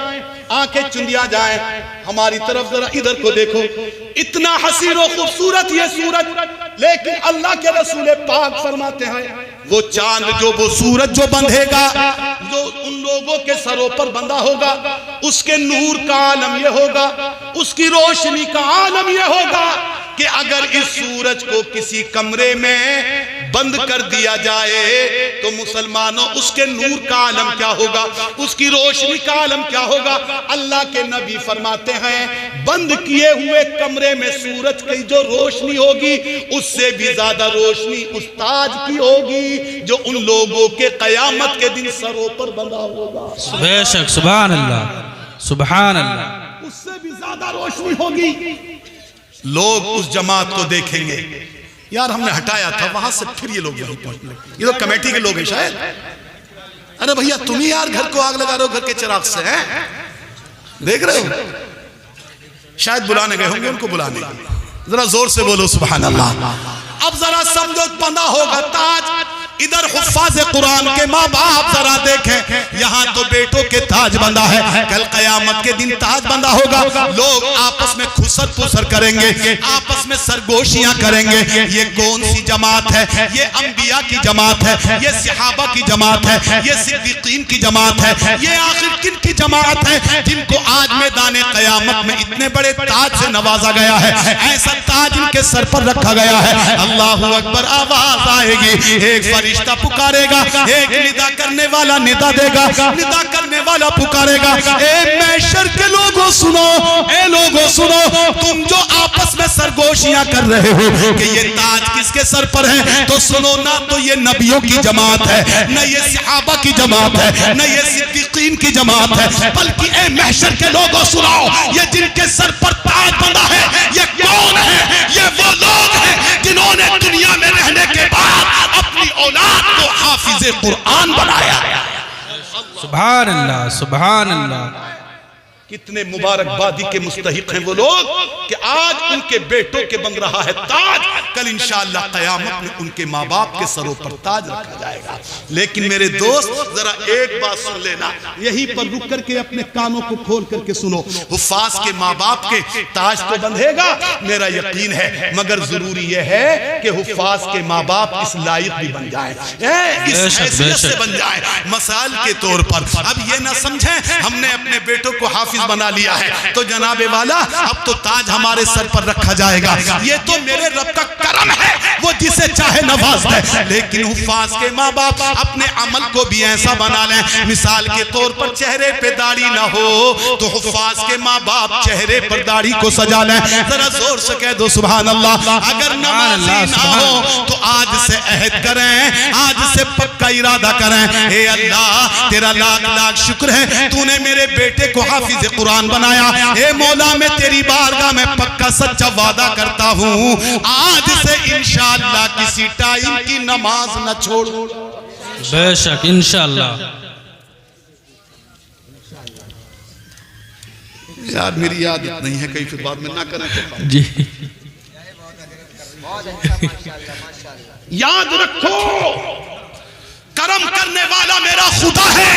آنکھیں چندیا جائیں. ہماری طرف ذرا ادھر کو دیکھو, اتنا حسین و خوبصورت یہ سورج, لیکن اللہ کے رسول پاک فرماتے ہیں وہ چاند جو وہ سورج جو بندھے گا, جو ان لوگوں کے سروں پر بندھا ہوگا, اس کے نور کا عالم یہ ہوگا, اس کی روشنی کا عالم یہ ہوگا کہ اگر اس سورج کو کسی کمرے میں بند کر دیا جائے تو مسلمانوں اس کے نور کا عالم کیا ہوگا, اس کی روشنی کا عالم کیا ہوگا. اللہ کے نبی فرماتے ہیں بند کیے ہوئے کمرے میں سورج کی جو روشنی ہوگی اس سے بھی زیادہ روشنی اس تاج کی ہوگی جو ان لوگوں کے قیامت کے دن سروں پر بندھا ہوگا.
بے شک, سبحان اللہ, سبحان اللہ.
اس سے بھی زیادہ روشنی ہوگی. لوگ اس جماعت کو دیکھیں گے, یار ہم نے ہٹایا تھا وہاں سے پھر یہ لوگ یہیں پہنچ گئے, یہ تو کمیٹی کے لوگ ہیں شاید. ارے بھیا تم ہی یار گھر کو آگ لگا رہے ہو گھر کے چراغ سے, ہیں دیکھ رہے ہو, شاید بلانے گئے ہوں گے ان کو بلانے. ذرا زور سے بولو سبحان اللہ. اب ذرا سمجھو بندہ ہوگا تاج. ادھر حفاظ قرآن کے ماں باپ ذرا دیکھیں, یہاں تو بیٹوں کے تاج بندہ ہے, کل قیامت کے دن تاج بندہ ہوگا. لوگ آپس میں کھسر پسر کریں گے, آپس میں سرگوشیاں کریں گے. یہ کون سی جماعت ہے؟ یہ انبیاء کی جماعت ہے, یہ صحابہ کی جماعت ہے, یہ صدیقین کی جماعت ہے. یہ آخر کن کی جماعت ہے جن کو آج میدان قیامت میں اتنے بڑے تاج سے نوازا گیا ہے, ایسا تاج ان کے سر پر رکھا گیا ہے. اللہ اکبر آواز آئے گی, ایک فرشتہ پکارے گا, ایک ندا کرنے والا ندا دے گا, ندا کرنے والا پکارے گا, اے محشر کے لوگوں سنو, اے لوگوں سنو, تم جو آپس میں سرگوشیاں کر رہے ہو کہ یہ تاج کس کے سر پر ہے, تو سنو نہ تو یہ نبیوں کی جماعت ہے, نہ یہ صحابہ کی جماعت ہے, نہ یہ صدیقین کی جماعت ہے, بلکہ اے محشر کے لوگوں سنو, یہ جن کے سر پر تاج بندہ ہے یہ کون ہے؟ یہ وہ لوگ ہیں جنہوں نے دنیا میں رہنے کے بعد اپنی اولاد کو حافظ قرآن بنایا.
سبحان اللہ, سبحان اللہ.
کتنے مبارک بادی کے مستحق ہیں وہ لوگ کہ آج ان کے بیٹوں کے بن رہا ہے تاج, کل انشاءاللہ قیامت میں ان کے ماں باپ کے سروں پر تاج رکھا جائے گا. لیکن میرے دوست ذرا ایک بات سن لینا, یہیں پر رک کر کے اپنے کانوں کو کھول کر کے سنو. حفاظ کے ماں باپ کے تاج تو بندھے گا میرا یقین ہے, مگر ضروری یہ ہے کہ حفاظ کے ماں باپ اس لائق بھی بن جائیں, اس حیثیت سے بن جائیں. مثال کے طور پر اب یہ نہ سمجھیں ہم نے اپنے بیٹوں کو حافظ بنا لیا ہے تو جناب والا اب تو تاج ہمارے سر پر رکھا جائے گا. یہ تو میرے رب کا کرم ہے, وہ جسے چاہے نوازتا ہے. لیکن حفاظ کے ماں باپ اپنے عمل کو بھی ایسا بنا لیں, مثال کے طور پر چہرے پہ داڑھی نہ ہو تو حفاظ کے ماں باپ چہرے پر داڑھی کو سجا لیں. ذرا زور سے کہہ دو سبحان اللہ. اگر نمازی نہ ہو تو آج سے عہد کریں, آج سے پکا ارادہ کریں, اے اللہ تیرا لاکھ لاکھ شکر ہے تو نے میرے بیٹے کو حافظ قرآن بنایا. اے مولا میں تیری بارگاہ میں پکا سچا وعدہ کرتا ہوں آج سے انشاءاللہ کسی ٹائم کی نماز نہ چھوڑوں.
بے شک انشاءاللہ.
یار میری عادت نہیں ہے, کہیں پھر بعد میں نہ کریں.
جی
یاد رکھو کرم کرنے والا میرا خدا ہے,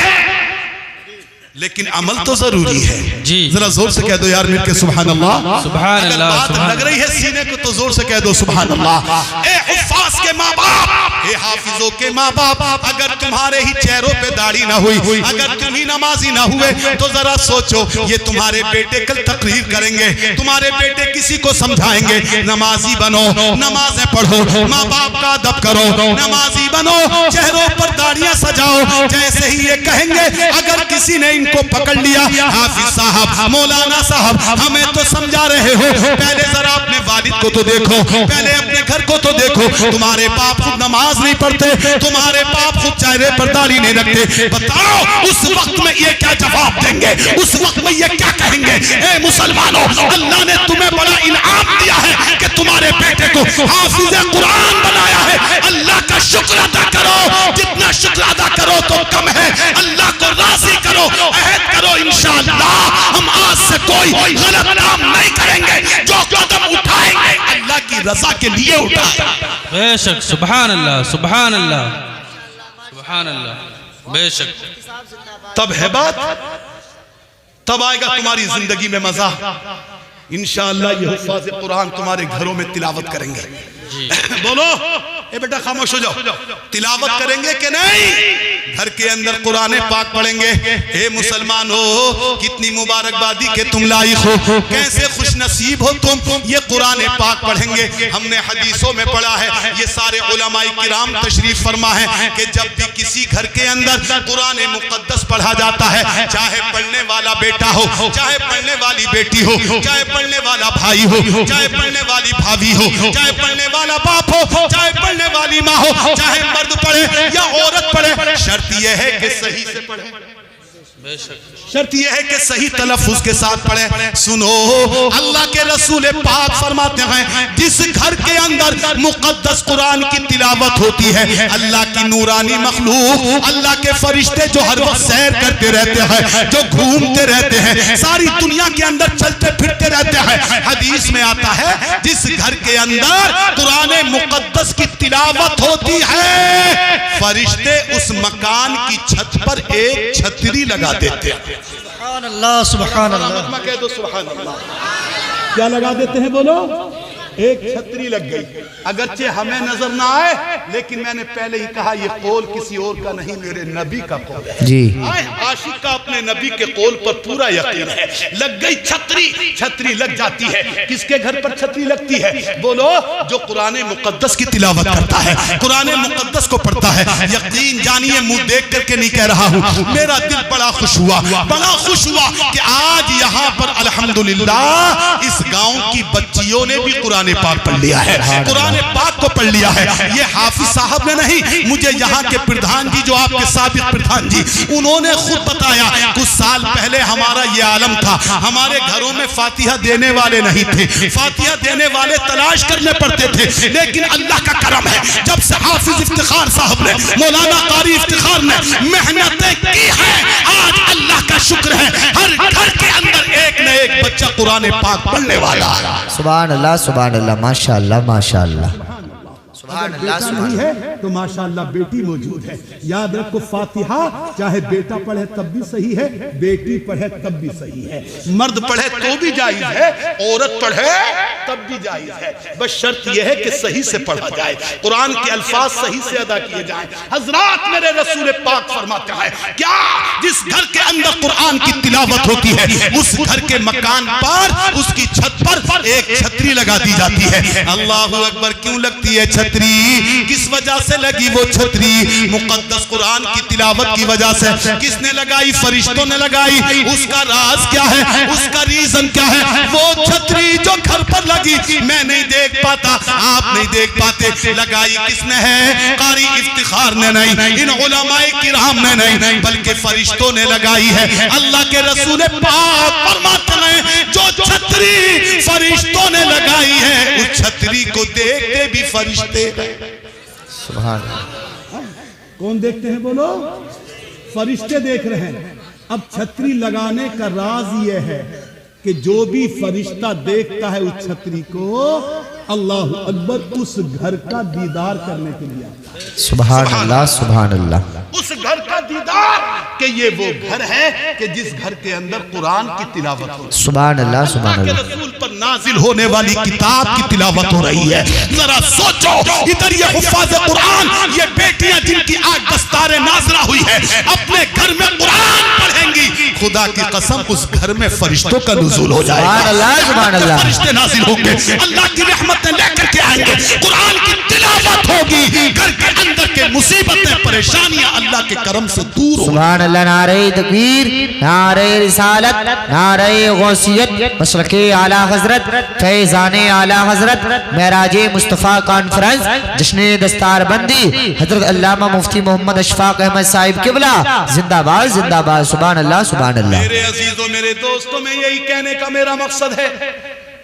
لیکن عمل تو ضروری ہے.
جی
ذرا زور سے کہہ دو یار مل کے سبحان اللہ.
سبحان
اگر
اللہ,
بات لگ رہی ہے سینے کو تو زور سے کہہ دو سبحان اللہ. اے حفاظ کے ماں باپ, اے حافظوں کے ماں باپ, اگر تمہارے ہی چہروں پہ داڑھی نہ ہوئی, اگر تم ہی نمازی نہ ہوئے تو ذرا سوچو یہ تمہارے بیٹے کل تقریر کریں گے, تمہارے بیٹے کسی کو سمجھائیں گے نمازی بنو, نمازیں پڑھو, ماں باپ کا ادب کرو, نمازی بنو, چہروں پر داڑھیاں سجاؤ. جیسے ہی یہ کہیں گے اگر کسی نے ان کو پکڑ لیا, حافظ صاحب مولانا صاحب ہمیں تو سمجھا رہے ہو, پہلے ذرا اپنے والد کو تو دیکھو, پہلے اپنے گھر کو تو دیکھو, تمہارے باپ خود نماز نہیں پڑھتے, تمہارے باپ خود چہرے پر داڑھی نہیں رکھتے. بتاؤ اس وقت میں یہ کیا جواب دیں گے, اس وقت میں یہ کیا کہیں گے؟ اے مسلمانوں, اللہ نے تمہیں بڑا انعام دیا ہے کہ تمہارے بیٹے کو حافظ قرآن بنایا ہے. اللہ کا شکر ادا کرو, جتنا شکر ادا کرو تو کم ہے. اللہ کو راضی کرو, عہد کرو انشاءاللہ ہم آج سے کوئی غلط کام نہیں کریں گے, جو قدم اٹھائیں گے اللہ کی رضا کے لیے اٹھائیں.
بے شک سبحان اللہ, سبحان اللہ, سبحان اللہ. بے شک
تب ہے بات, تب آئے گا تمہاری زندگی میں مزہ. انشاءاللہ یہ حفاظ قرآن تمہارے گھروں میں تلاوت کریں گے. بولو اے بیٹا خاموش ہو جاؤ. تلاوت کریں گے کہ نہیں؟ گھر کے اندر قرآن پاک پڑھیں گے. اے مسلمان ہو، کتنی مبارکبادی کہ تم لائق ہو، کیسے خوش نصیب ہو تم، یہ قرآن پاک پڑھیں گے. ہم نے حدیثوں میں پڑھا ہے، یہ سارے علماء کرام تشریف فرما ہے کہ جب بھی کسی گھر کے اندر قرآن مقدس پڑھا جاتا ہے، چاہے پڑھنے والا بیٹا ہو، چاہے پڑھنے والی بیٹی ہو، چاہے پڑھنے والا بھائی ہو، چاہے پڑھنے والی بھابھی ہو، چاہے پڑھنے والا باپ ہو، چاہے پڑھنے والی ماں ہو، چاہے مرد پڑھے یا عورت پڑھے، شرط یہ ہے کہ صحیح سے پڑھے. شرط یہ ہے کہ صحیح تلفظ کے ساتھ پڑھے. سنو، اللہ کے رسول پاک فرماتے ہیں جس گھر کے اندر مقدس قرآن کی تلاوت ہوتی ہے، اللہ کی نورانی مخلوق، اللہ کے فرشتے جو ہر وقت سیر کرتے رہتے ہیں، جو گھومتے رہتے ہیں، ساری دنیا کے اندر چلتے پھرتے رہتے ہیں. حدیث میں آتا ہے جس گھر کے اندر قرآن مقدس کی تلاوت ہوتی ہے، فرشتے اس مکان کی چھت پر ایک چھتری لگا دیتے ہیں.
سبحان اللہ سبحان اللہ.
کہہ دو سبحان اللہ. کیا لگا دیتے ہیں بولو؟ ایک چھتری لگ گئی. اگرچہ ہمیں نظر نہ آئے، لیکن میں نے پہلے ہی کہا یہ قول کسی اور کا نہیں، میرے نبی کا قول ہے.
جی
عاشق کا اپنے نبی کے قول پر پورا یقین ہے. لگ گئی چھتری. چھتری لگ جاتی ہے. کس کے گھر پر چھتری لگتی ہے؟ بولو جو قرآن مقدس کی تلاوت کرتا ہے، قرآن مقدس کو پڑھتا ہے. یقین جانیے، منہ دیکھ کر کے نہیں کہہ رہا ہوں، میرا دل بڑا خوش ہوا، بڑا خوش ہوا کہ آج یہاں پر الحمدللہ اس گاؤں کی بچیوں نے بھی قرآن پاک پڑھ لیا ہے، قرآن پاک کو پڑھ لیا ہے. یہ حافظ صاحب نے نہیں، مجھے یہاں کے پردھان جی جو آپ کے سابق پردھان جی، انہوں نے خود بتایا کچھ سال پہلے ہمارا یہ عالم تھا، ہمارے گھروں میں فاتحہ دینے والے نہیں تھے، فاتحہ دینے والے تلاش کرنے پڑتے تھے. لیکن اللہ کا کرم ہے، جب سے حافظ افتخار صاحب نے، مولانا قاری افتخار نے محنتیں کی ہیں، آج اللہ کا شکر ہے ہر گھر کے اندر ایک نہ ایک بچہ قرآن پاک پڑھنے والا ہے.
سبحان اللہ سبحان اللہ. ماشاءاللہ ماشاءاللہ. سبحان اللہ سبحان
نہیں ہے تو ماشاءاللہ بیٹی موجود ہے. یاد رکھو فاتحہ چاہے بیٹا پڑھے تب بھی صحیح ہے، بیٹی پڑھے تب بھی صحیح ہے، مرد پڑھے تو بھی جائز ہے، عورت پڑھے تب بھی جائز ہے. بس شرط یہ ہے کہ صحیح سے پڑھا جائے، قرآن کے الفاظ صحیح سے ادا کیے جائیں. حضرات میرے رسول پاک فرماتے ہیں کیا جس گھر کے اندر قرآن کی تلاوت ہوتی ہے، اس گھر کے مکان پر، اس کی چھت پر ایک چھتری لگا دی جاتی ہے. اللہ اکبر. کیوں لگتی ہے چھتری؟ کس وجہ سے لگی وہ چھتری؟ مقدس قرآن کی تلاوت کی وجہ سے. کس نے لگائی؟ فرشتوں نے لگائی. اس کا راز کیا ہے؟ اس کا ریزن کیا ہے؟ وہ چھتری جو گھر پر لگی، میں نہیں دیکھ پاتا، آپ نہیں دیکھ پاتے، لگائی کس نے ہے؟ قاری افتخار نے نہیں، ان علماء کرام نے نہیں، بلکہ فرشتوں نے لگائی ہے. اللہ کے رسول پاک فرماتے ہیں جو چھتری فرشتوں نے لگائی ہے، اس چھتری کو دیکھتے بھی فرشتے.
سبحان اللہ.
کون دیکھتے ہیں بولو؟ فرشتے دیکھ رہے ہیں. اب چھتری لگانے کا راز یہ ہے کہ جو بھی فرشتہ دیکھتا ہے اس چھتری کو، اللہ اکبر، اس گھر کا دیدار کرنے کے لیے.
سبحان اللہ سبحان اللہ.
اس گھر کا دیدار کہ یہ وہ گھر ہے کہ جس گھر کے اندر قرآن کی تلاوت ہو.
سبحان اللہ سبحان
اللہ کے
اللہ.
رسول پر نازل ہونے والی کتاب کی تلاوت ہو رہی ہے. ذرا سوچو، ادھر یہ حفاظ قرآن، یہ بیٹیاں جن کی آج دستار ناظرہ ہوئی ہے، اپنے گھر میں قرآن پڑھیں گی. خدا کی قسم اس گھر میں فرشتوں کا نزول ہو جائے گا.
سبحان اللہ سبحان اللہ.
فرشتے نازل ہوں گے، اللہ کی رحمتیں لے کر کے آئیں گے، قرآن کی تلاوت ہوگی، گھر کے اندر کے مصیبتیں پریشانیاں اللہ کے کرم سے دور ہوں.
سبحان اللہ. نعرہ تکبیر، نعرہ رسالت، نعرہ غوثیت، مسلک اعلیٰ حضرت، فیضان اعلیٰ حضرت، معراج مصطفیٰ کانفرنس، جشن دستار بندی حضرت علامہ مفتی محمد اشفاق احمد صاحب قبلہ زندہ باد زندہ باد. سبحان اللہ سبحان اللہ.
میرے عزیزوں، میرے دوستوں، میں یہی کہنے کا میرا مقصد ہے،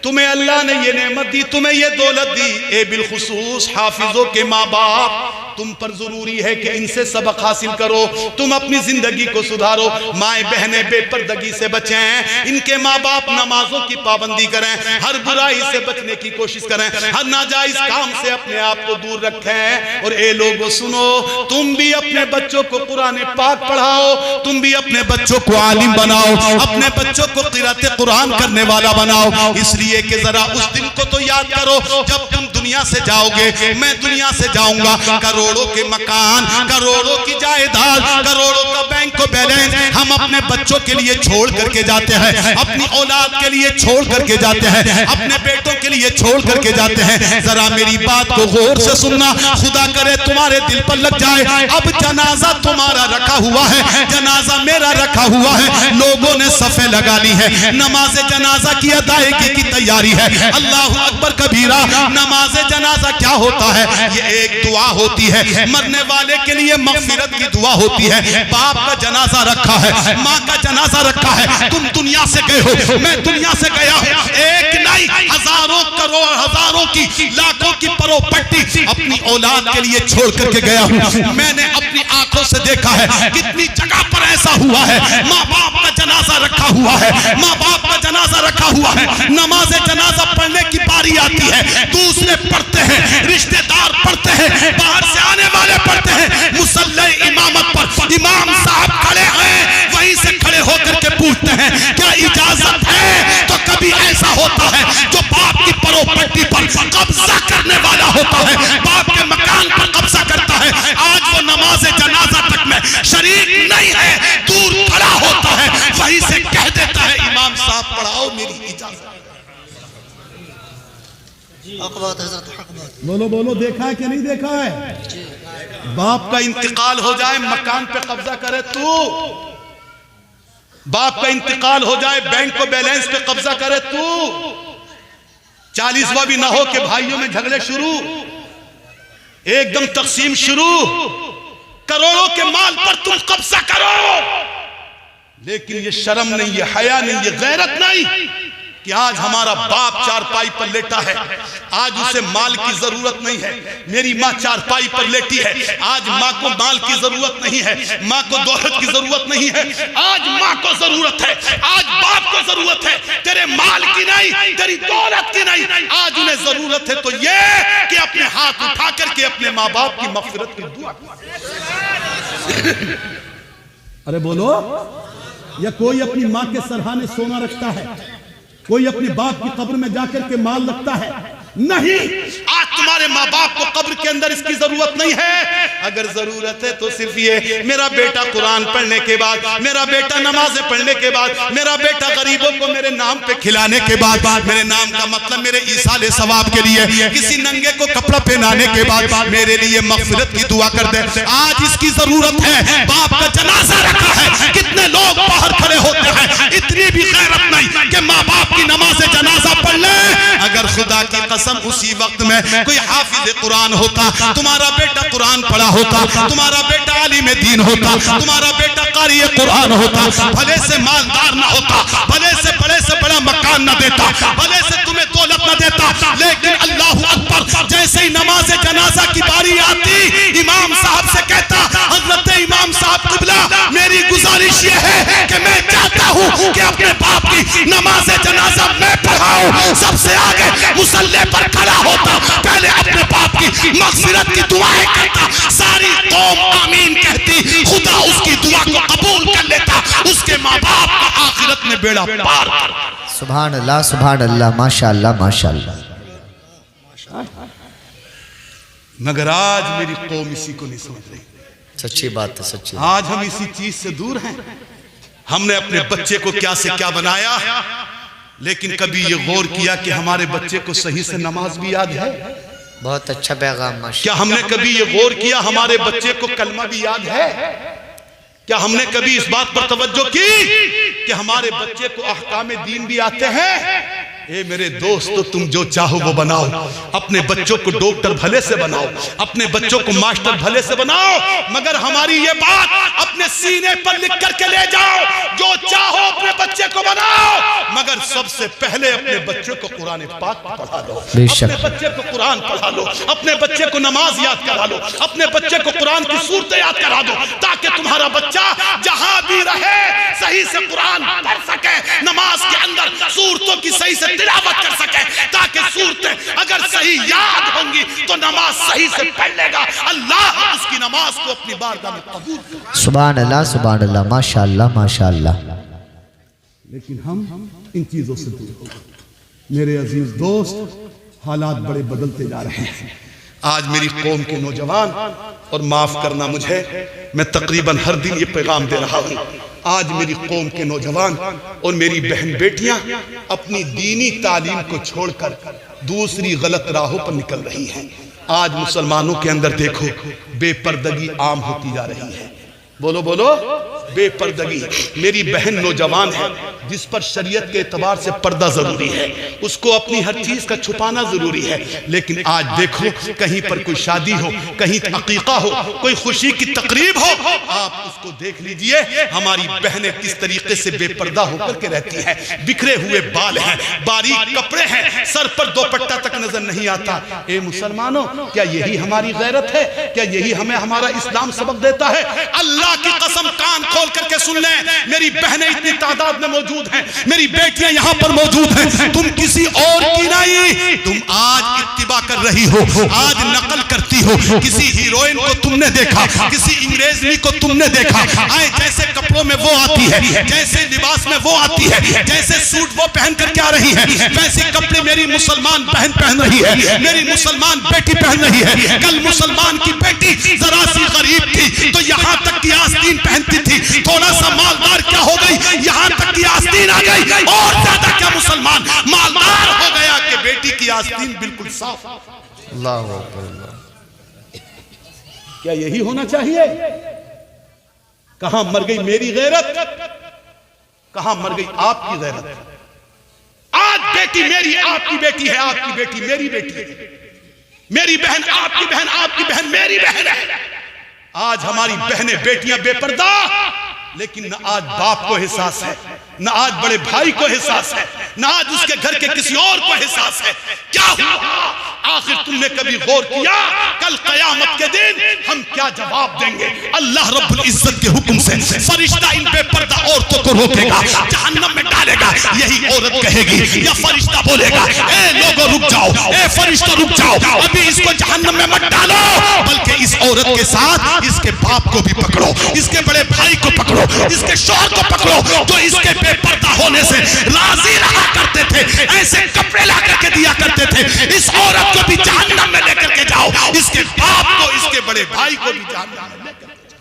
تمہیں اللہ نے یہ نعمت دی، تمہیں یہ دولت دی. اے بالخصوص حافظوں کے ماں باپ، تم پر ضروری ہے کہ ان سے سبق حاصل کرو، تم اپنی زندگی کو سدھارو، مائیں بہنیں بے پردگی سے بچیں، ان کے ماں باپ نمازوں کی پابندی کریں، ہر برائی سے بچنے کی کوشش کریں، ہر ناجائز کام سے اپنے آپ کو دور رکھیں۔ اور اے لوگوں سنو، تم بھی اپنے بچوں کو قرآن پاک پڑھاؤ، تم بھی اپنے بچوں کو عالم بناؤ، اپنے بچوں کو قرأت قرآن کرنے والا بناؤ، اس لیے کہ ذرا اس دن کو تو یاد کرو جب تم دنیا سے جاؤ گے، میں دنیا سے جاؤں گا، کروڑوں کے مکان، کروڑوں کی جائیداد، کروڑوں کا بینک کو بیلنس ہم اپنے بچوں کے لیے چھوڑ کر کے جاتے ہیں، اپنی اولاد کے لیے چھوڑ کر کے جاتے ہیں، اپنے بیٹوں کے لیے چھوڑ کر کے جاتے ہیں۔ ذرا میری بات کو غور سے سننا، خدا کرے تمہارے دل پر لگ جائے، اب جنازہ تمہارا رکھا ہوا ہے، جنازہ میرا رکھا ہوا ہے، لوگوں نے صفیں لگا لی ہے، نماز جنازہ کی ادائیگی کی تیاری ہے۔ اللہ اکبر کبیرہ۔ نماز جنازہ کیا ہوتا ہے؟ یہ ایک دعا ہوتی ہے، مرنے والے کے لیے مغفرت کی دعا ہوتی ہے۔ باپ کا جنازہ رکھا ہے، ماں کا جنازہ رکھا ہے، تم دنیا سے گئے ہو، میں دنیا سے گیا ہوں، ایک نہیں ہزاروں کروڑ ہزاروں کی لاکھوں کی پراپرٹی اپنی اولاد کے لیے چھوڑ کر کے گیا ہوں۔ میں نے اپنی آنکھوں سے دیکھا ہے کتنی جگہ پر ایسا ہوا ہے، ماں باپ کا جنازہ رکھا ہوا ہے، ماں باپ کا جنازہ رکھا ہوا ہے، نماز جنازہ پڑھنے کی باری آتی ہے، دوسرے پڑھتے ہیں، رشتہ دار پڑھتے ہیں، باہر سے آنے والے پڑھتے ہیں، مصلی امامت پر امام صاحب کھڑے ہیں، وہیں سے کھڑے ہو کر کے پوچھتے ہیں کیا اجازت ہے؟ تو کبھی ایسا ہوتا ہے جو باپ کی پراپرٹی پر قبضہ کرنے والا ہوتا ہے، باپ کے مکان پر قبضہ کرتا ہے، آج وہ نماز جنازہ تک میں شریک نہیں ہے، دور کھڑا ہوتا ہے، وہیں سے کہہ دیتا ہے امام صاحب پڑھاؤ، میری اجازت۔
حق بات حضرت، حق بات۔
بولو بولو، دیکھا ہے کہ نہیں دیکھا ہے؟ باپ کا انتقال ہو جائے مکان پہ قبضہ کرے تو، باپ کا انتقال ہو جائے بینک کو بیلنس پہ قبضہ کرے تو، 40واں بھی نہ ہو کہ بھائیوں میں جھگڑے شروع، ایک دم تقسیم شروع، کروڑوں کے مال پر تم قبضہ کرو، لیکن یہ شرم نہیں، یہ حیا نہیں، یہ غیرت نہیں کہ آج ہمارا باپ چارپائی پر لیٹا ہے، آج اسے مال کی ضرورت نہیں ہے، میری ماں چارپائی پر لیٹی ہے، آج ماں کو مال کی ضرورت نہیں ہے، ماں کو دولت کی ضرورت نہیں ہے، آج ماں کو ضرورت ہے، آج باپ کو ضرورت ہے، تیرے مال کی نہیں، تیری دولت کی نہیں، آج انہیں ضرورت ہے تو یہ کہ اپنے ہاتھ اٹھا کر کے اپنے ماں باپ کی مغفرت کی دعا۔ ارے بولو، یا کوئی اپنی ماں کے سرہانے سونا رکھتا ہے، کوئی اپنی باپ کی قبر میں جا کر کے مال رکھتا ہے؟ نہیں، آج تمہارے ماں باپ کو قبر کے اندر اس کی ضرورت نہیں ہے، اگر ضرورت ہے تو صرف یہ میرا بیٹا قرآن پڑھنے کے بعد، میرا بیٹا نمازیں پڑھنے کے بعد، میرا بیٹا غریبوں کو میرے نام پہ کھلانے کے بعد، میرے نام کا مطلب میرے ایصال ثواب کے لیے کسی ننگے کو کپڑا پہنانے کے بعد میرے لیے مغفرت کی دعا کر دے، آج اس کی ضرورت ہے۔ باپ کا جنازہ رکھا ہے، کتنے لوگ باہر کھڑے ہوتے ہیں، اتنی بھی غیرت نہیں کہ ماں باپ کی نماز جنازہ پڑھ لیں۔ اگر خدا کی قسم اسی وقت میں کوئی حافظ قرآن ہوتا، تمہارا بیٹا قرآن پڑھا ہوتا، تمہارا بیٹا عالم دین ہوتا، تمہارا بیٹا قاری قرآن ہوتا، بھلے سے مالدار نہ ہوتا، بھلے سے بڑا مکان نہ دیتا، بھلے سے تمہیں دولت نہ دیتا، لیکن اللہ اکبر جیسے ہی نماز جنازہ کی باری آتی، امام صاحب سے کہتا، حضرت امام صاحب قبلہ میری گزارش یہ ہے کہ میں چاہتا ہوں کہ اپنے باپ کی نماز جنازہ میں پڑھاؤں، سب سے آگے مصلی پر کھڑا ہوتا، پہلے اپنے باپ کی مغفرت کی دعائیں کرتا، ساری قوم آمین کہتی، خدا اس کی دعا کو قبول کر لیتا، اس کے ماں باپ کا آخرت میں بیڑا پار کرتا۔
سبحان اللہ، سبحان اللہ، ماشاءاللہ، ماشاءاللہ۔
مگر آج میری قوم اسی کو نہیں سمجھ رہی،
سچی بات ہے، سچی۔
آج ہم اسی چیز سے دور ہیں، ہم نے اپنے بچے کو کیا سے کیا بنایا، لیکن کبھی یہ غور کیا کہ ہمارے بچے کو صحیح سے نماز بھی یاد ہے؟
بہت اچھا پیغام ماشاءاللہ۔
کیا ہم نے کبھی یہ غور کیا ہمارے بچے کو کلمہ بھی یاد ہے؟ کیا ہم نے کبھی اس بات پر توجہ کی کہ ہمارے بچے کو احکام دین بھی آتے ہیں؟ اے میرے دوستو، تم جو چاہو وہ بناؤ، اپنے بچوں کو ڈاکٹر بھلے سے بناؤ، اپنے بچوں کو ماسٹر بھلے سے بناؤ، مگر ہماری یہ بات اپنے سینے پر لکھ کر کے لے جاؤ، جو چاہو اپنے بچے کو بناؤ، مگر سب سے پہلے اپنے بچے کو قرآن پاک پڑھا لو،
بے شک۔
اپنے بچے کو قرآن پڑھا لو، اپنے بچے کو نماز یاد کرا لو، اپنے بچے کو قرآن کی صورتیں یاد کرا دو، تاکہ تمہارا بچہ جہاں بھی رہے صحیح سے قرآن پڑھ سکے، نماز کے اندر صورتوں کی صحیح سے تلاوت کر سکے، تاکہ صورتیں اگر صحیح یاد ہوں گی تو نماز صحیح سے پڑھ لے گا، اللہ اس کی نماز کو اپنی بارگاہ میں قبول کرے۔
سبحان اللہ سبحان اللہ، ماشاءاللہ ماشاءاللہ۔
لیکن ہم ان چیزوں سے دور ہو گئے۔ میرے عزیز دوست، حالات بڑے بدلتے جا رہے ہیں۔ آج میری قوم کے نوجوان، اور معاف کرنا مجھے، میں تقریباً ہر دن یہ پیغام دے رہا ہوں، آج میری قوم کے نوجوان اور میری بہن بیٹیاں اپنی دینی تعلیم کو چھوڑ کر دوسری غلط راہوں پر نکل رہی ہیں۔ آج مسلمانوں کے اندر دیکھو بے پردگی عام ہوتی جا رہی ہے۔ بولو بولو، بے پردگی۔ میری بہن نوجوان ہے جس پر شریعت کے اعتبار سے پردہ ضروری ہے، اس کو اپنی ہر چیز کا چھپانا ضروری ہے، لیکن آج دیکھو کہیں پر کوئی شادی ہو، کہیں عقیقہ ہو، کوئی خوشی کی تقریب ہو، آپ اس کو دیکھ لیجئے ہماری بہنیں کس طریقے سے بے پردہ ہو کر کے رہتی ہیں، بکھرے ہوئے بال ہیں، باریک کپڑے ہیں، سر پر دوپٹہ تک نظر نہیں آتا۔ اے مسلمانوں، کیا یہی ہماری غیرت ہے؟ کیا یہی ہمیں ہمارا اسلام سبق دیتا ہے؟ اللہ کی قسم کان کھول کر کے سن لیں، میری بہنیں اتنی تعداد میں موجود ہیں، میری بیٹیاں یہاں پر موجود ہیں، تم کسی اور کی نہیں، تم آج اتباع کر رہی ہو، آج نقل کرتی ہو، کسی ہیروئن کو تم نے دیکھا، کسی انگریزی کو تم نے دیکھا، آئے جیسے کپڑوں میں وہ آتی ہے، جیسے لباس میں وہ آتی ہے، جیسے سوٹ وہ پہن کر کے آ رہی ہے، ویسے کپڑے میری مسلمان بہن پہن رہی ہے، میری مسلمان بیٹی پہن رہی ہے۔ کل مسلمان کی بیٹی ذرا سی غریب تھی تو یہاں تک کہ آستین پہنتی تھی، تھوڑا سا مالدار کیا ہو گئی، یہاں تک کہ آستین آ گئی، اور زیادہ کیا مسلمان مالدار ہو گیا کہ بیٹی کی آستین بالکل صاف۔
اللہ اکبر اللہ۔
کیا یہی ہونا چاہیے؟ کہاں مر گئی میری غیرت؟ کہاں مر گئی آپ کی غیرت؟ آج بیٹی میری آپ کی بیٹی ہے، آپ کی بیٹی میری بیٹی ہے، میری بہن آپ کی بہن، آپ کی بہن میری بہن ہے۔ آج ہماری بہنیں بیٹیاں بے پردہ، لیکن نہ آج باپ کو احساس ہے، نہ آج بڑے بھائی کو احساس ہے، نہ آج اس کے گھر کے کسی اور کو احساس ہے۔ کیا ہوا؟ آخر تم نے کبھی غور کیا کل قیامت کے دن ہم کیا جواب دیں گے؟ اللہ رب العزت کے حکم سے فرشتہ ان بے پردہ عورتوں کو روکے گا، جہنم میں ڈالے گا، یہی عورت کہے گی یا فرشتہ بولے گا، اے لوگوں رک جاؤ، اے فرشتہ رک جاؤ، ابھی اس کو جہنم میں مت ڈالو، بلکہ اس عورت کے ساتھ اس کے باپ کو بھی پکڑو، اس کے بڑے بھائی کو پکڑو، اس کے شوہر کو پکڑو جو اس کے بے پردہ ہونے سے راضی رہا کرتے تھے، ایسے کپڑے لا کر کے دیا کرتے تھے، اس عورت کو بھی جہنم میں لے کر کے جاؤ، اس کے باپ کو، اس کے بڑے بھائی کو بھی جہنم میں لے کر کے جاؤ۔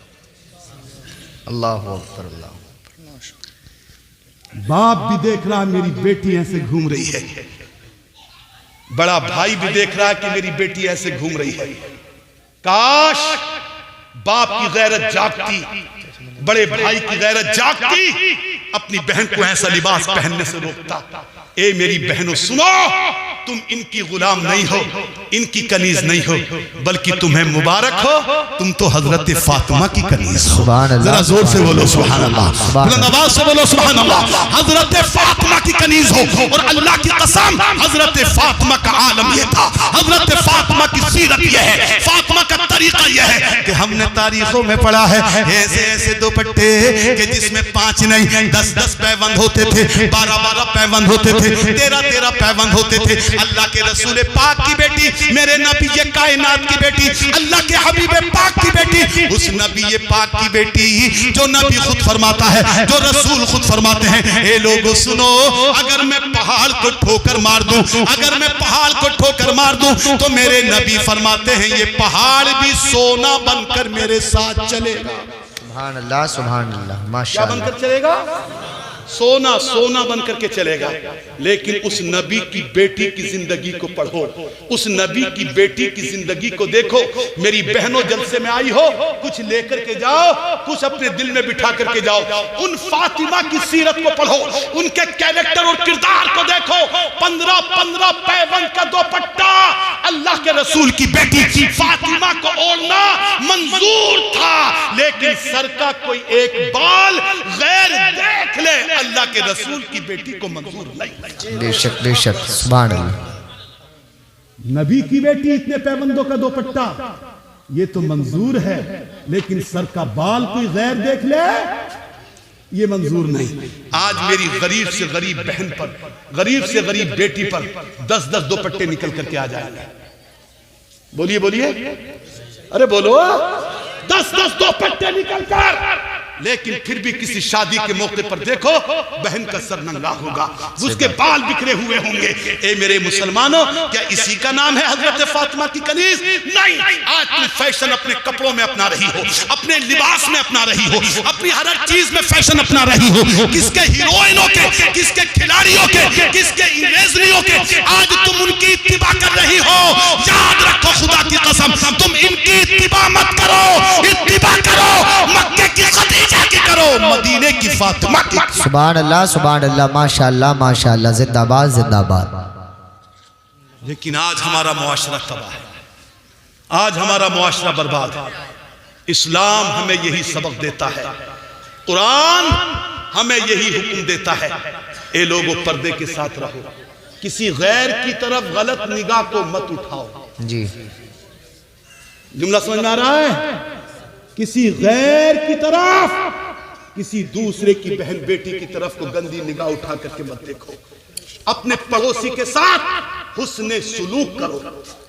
اللہ اکبر اللہ۔
باپ بھی دیکھ رہا میری بیٹی ایسے گھوم رہی ہے، بڑا بھائی بھی دیکھ رہا کہ میری بیٹی ایسے گھوم رہی ہے۔ کاش باپ کی غیرت جاگتی، بڑے بھائی کی غیرت جاگتی، اپنی بہن کو ایسا لباس پہننے سے روکتا۔ اے میری بہنوں سنو، تم ان کی غلام نہیں ہو، ان کی کنیز نہیں ہو، بلکہ تمہیں مبارک ہو، تم تو حضرت فاطمہ کی کنیز ہو۔
سبحان اللہ،
ذرا زور سے بولو سبحان اللہ، بلند آواز سے بولو سبحان اللہ۔ حضرت فاطمہ کی کنیز ہو، اور اللہ کی قسم حضرت فاطمہ کا عالم یہ تھا، حضرت فاطمہ کی سیرت یہ ہے، فاطمہ کا طریقہ یہ ہے کہ ہم نے تاریخوں میں پڑھا ہے ایسے ایسے دوپٹے کہ جس میں 5 نہیں 10 پیوند ہوتے تھے، 12 پیوند ہوتے تھے، 13 پیوند ہوتے تھے۔ اللہ کے رسول پاک کی بیٹی، میرے نبی کائنات کی بیٹی، اللہ کے حبیب پاک کی بیٹی، اس نبی پاک کی بیٹی جو نبی خود فرماتا ہے، جو رسول خود فرماتے ہیں، اے لوگو سنو، اگر میں پہاڑ کو ٹھوکر مار دوں، اگر میں پہاڑ کو ٹھوکر مار دوں تو میرے نبی فرماتے ہیں یہ پہاڑ بھی سونا بن کر میرے ساتھ چلے گا۔
سبحان اللہ سبحان اللہ
کیا
ماشاءاللہ۔
بن کر چلے گا؟ سونا بن کر کے چلے گا۔ لیکن اس نبی کی بیٹی کی زندگی کو پڑھو، اس نبی کی بیٹی کی زندگی کو دیکھو۔ میری بہنوں جلسے میں آئی ہو، کچھ لے کر کے جاؤ، کچھ اپنے دل میں بٹھا کر کے جاؤ، ان فاطمہ کی سیرت کو پڑھو، ان کے کیریکٹر اور کردار کو دیکھو۔ 15 پیوند کا دوپٹہ اللہ کے رسول کی بیٹی فاطمہ کو اوڑھنا منظور تھا، لیکن سر کا کوئی ایک بال غیر دیکھ لے اللہ کے رسول کی بیٹی کو منظور نہیں.
بے شک سبحان اللہ.
نبی کی بیٹی اتنے پیبندوں کا دوپٹہ یہ تو منظور ہے، لیکن سر کا بال کوئی غیر دیکھ لے یہ منظور نہیں. آج میری غریب سے غریب بہن پر، غریب سے غریب بیٹی پر 10 دوپٹے نکل کر کے آ جائیں گے. بولیے ارے بولو، 10 دوپٹے نکل کر. لیکن پھر بھی کسی شادی کے موقع پر دیکھو بہن کا سر ننگا ہوگا، اس کے بال بکھرے ہوئے ہوں گے. اے میرے مسلمانوں، کیا اسی کا نام ہے حضرت فاطمہ کی کنیز؟ نہیں. آج تم فیشن اپنے کپڑوں میں اپنا رہی ہو، اپنے لباس میں اپنا رہی ہو، اپنی ہر چیز میں فیشن اپنا رہی ہو. کس کے ہیروئنوں کے، کس کے کھلاڑیوں کے، کس کے انگریزریوں کے آج تم ان کی اتباع کر رہی ہو. یاد رکھو خدا کی قسم، تم ان کی اتباع مت کرو، اتباع کرو مکے کی خدیجہ کی کرو، مدینے کی فاطمہ کی.
سبحان اللہ ماشاءاللہ زندہ باد.
لیکن آج ہمارا معاشرہ تباہ ہے، آج ہمارا معاشرہ برباد ہے. اسلام ہمیں یہی سبق دیتا ہے، قرآن ہمیں یہی حکم دیتا ہے. اے لوگو پردے کے ساتھ رہو، کسی غیر کی طرف غلط نگاہ کو مت اٹھاؤ.
جی
جملہ سمجھ میں آ رہا ہے؟ کسی غیر کی طرف، کسی دوسرے کی بہن بیٹی کی طرف کو گندی نگاہ اٹھا کر کے مت دیکھو. اپنے پڑوسی کے ساتھ حسن سلوک کرو،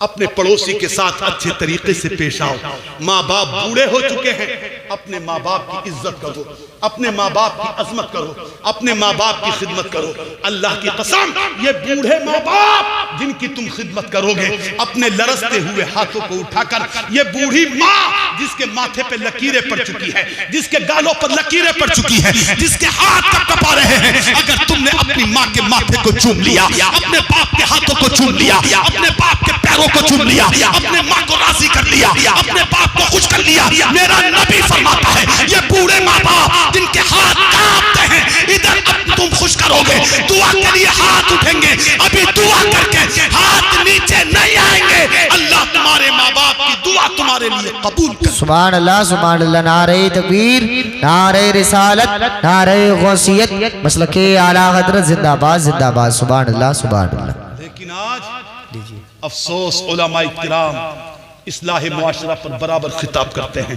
اپنے پڑوسی کے ساتھ اچھے طریقے سے پیش آؤ. ماں باپ بوڑھے ہو چکے ہیں، اپنے ماں باپ کی عزت کرو، اپنے ماں باپ کی عظمت کرو، اپنے ماں باپ کی خدمت کرو. اللہ کی قسم، یہ بوڑھے ماں باپ جن کی تم خدمت کرو گے، اپنے لرزتے ہوئے ہاتھوں کو اٹھا کر، یہ بوڑھی ماں جس کے ماتھے پہ لکیریں پڑ چکی ہے، جس کے گالوں پر لکیریں پڑ چکی ہے، جس کے ہاتھ کپ کپا رہے ہیں، اگر تم نے اپنی ماں کے ماتھے کو چوم لیا، اپنے باپ کے ہاتھوں کو چوم لیا، اپنے باپ کے پیروں کو چوم لیا، اپنے ماں کو راضی کر لیا، اپنے باپ کو خوش کر لیا، میرا نبی فرماتا ہے یہ بوڑھے ماں باپ جن کے ہاتھ کانپتے ہیں، ادھر اب تم خوش کرو گے، دعا کے لیے ہاتھ اٹھیں گے، ابھی دعا کر کے ہاتھ نیچے نہیں آئیں گے. اللہ تمہارے ماں باپ کی دعا تمہارے لیے قبول کر.
سبحان اللہ. نعرہ تکبیر، نعرہ رسالت، نعرہ غوثیت، مسلک اعلیٰ حضرت زندہ باد. سبحان اللہ.
لیکن آج افسوس، علماء کرام اصلاح معاشرہ پر برابر خطاب کرتے ہیں،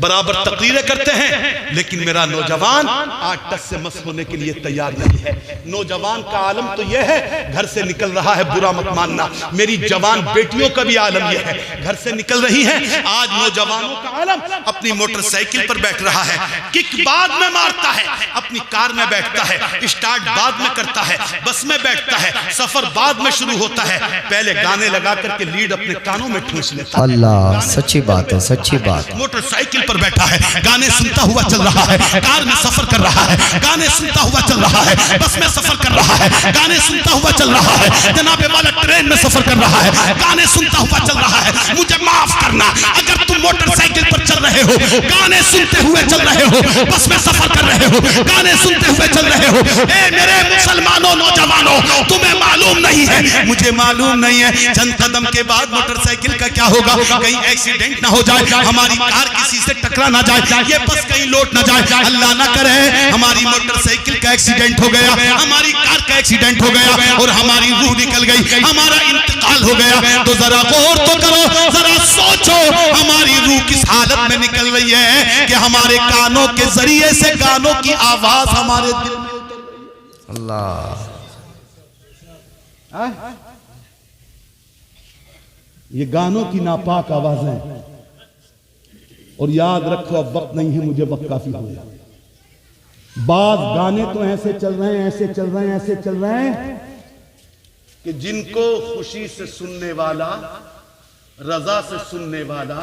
برابر تقریریں کرتے ہیں، لیکن میرا نوجوان آج ٹس سے مس ہونے کے لیے تیار نہیں ہے. نوجوان کا عالم تو یہ ہے گھر سے نکل رہا ہے، برا مت ماننا. میری جوان بیٹیوں کا بھی عالم یہ ہے، گھر سے نکل رہی ہیں. آج نوجوانوں کا عالم اپنی موٹر سائیکل پر بیٹھ رہا ہے، کک بعد میں مارتا ہے، اپنی کار میں بیٹھتا ہے، اسٹارٹ بعد میں کرتا ہے، بس میں بیٹھتا ہے، سفر بعد میں شروع ہوتا ہے. پہلے گانے لگا کر کے لیڈ اپنے کانوں میں ٹھونس لیتا ہے.
اللہ، سچی بات ہے.
موٹر سائیکل پر بیٹھا ہے، گانے سنتا ہوا چل رہا ہے، کار میں سفر کر رہا ہے، گانے سنتا ہوا چل رہا ہے، بس میں سفر کر رہا ہے، گانے سنتا ہوا چل رہا ہے، جناب والا ٹرین میں سفر کر رہا ہے، گانے سنتا ہوا چل رہا ہے. مجھے معاف کرنا، اگر تم موٹر سائیکل پر چل رہے ہو، گانے سنتے ہوئے چل رہے ہو، بس میں سفر کر رہے ہو، گانے سنتے ہوئے چل رہے ہو، اے میرے مسلمانوں نوجوانوں، تمہیں معلوم نہیں ہے، مجھے معلوم نہیں ہے چند قدم کے بعد موٹر سائیکل کا کیا ہوگا. کہیں ایکسیڈنٹ نہ ہو جائے، ہماری کار کسی سے ٹکرا نہ جائے، یہ بس کہیں لوٹ نہ جائے. اللہ نہ کرے ہماری موٹر سائیکل کا ایکسیڈنٹ ہو گیا، ہماری کار کا ایکسیڈنٹ ہو گیا اور ہماری روح نکل گئی، ہمارا انتقال ہو گیا. تو ذرا غور تو کرو، ذرا سوچو ہماری روح کس حالت میں نکل رہی ہے کہ ہمارے کانوں کے ذریعے سے گانوں کی آواز ہمارے دل میں اتر رہی ہے.
اللہ،
یہ گانوں کی ناپاک آوازیں. اور یاد رکھو اب وقت نہیں ہے، مجھے وقت کافی ہو گیا. بعض گانے تو ایسے چل رہے ہیں، ایسے چل رہے ہیں، ایسے چل رہے ہیں کہ جن کو خوشی سے سننے والا، رضا سے سننے والا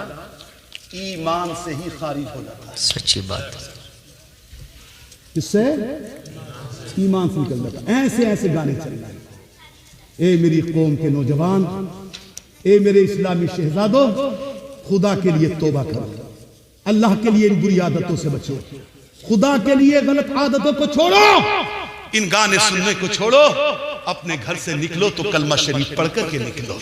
ایمان سے ہی خارج ہو جاتا ہے.
سچی بات.
کس سے؟ ایمان سے نکل جاتا ہے. ایسے ایسے گانے چل رہے ہیں. اے میری قوم کے نوجوان، اے میرے اسلامی شہزادوں، خدا کے لیے توبہ کرو، اللہ کے لیے ان بری عادتوں سے بچو، خدا کے لیے غلط عادتوں کو چھوڑو، ان گانے سننے کو چھوڑو. اپنے گھر سے نکلو تو کلمہ شریف پڑھ کر کے نکلو.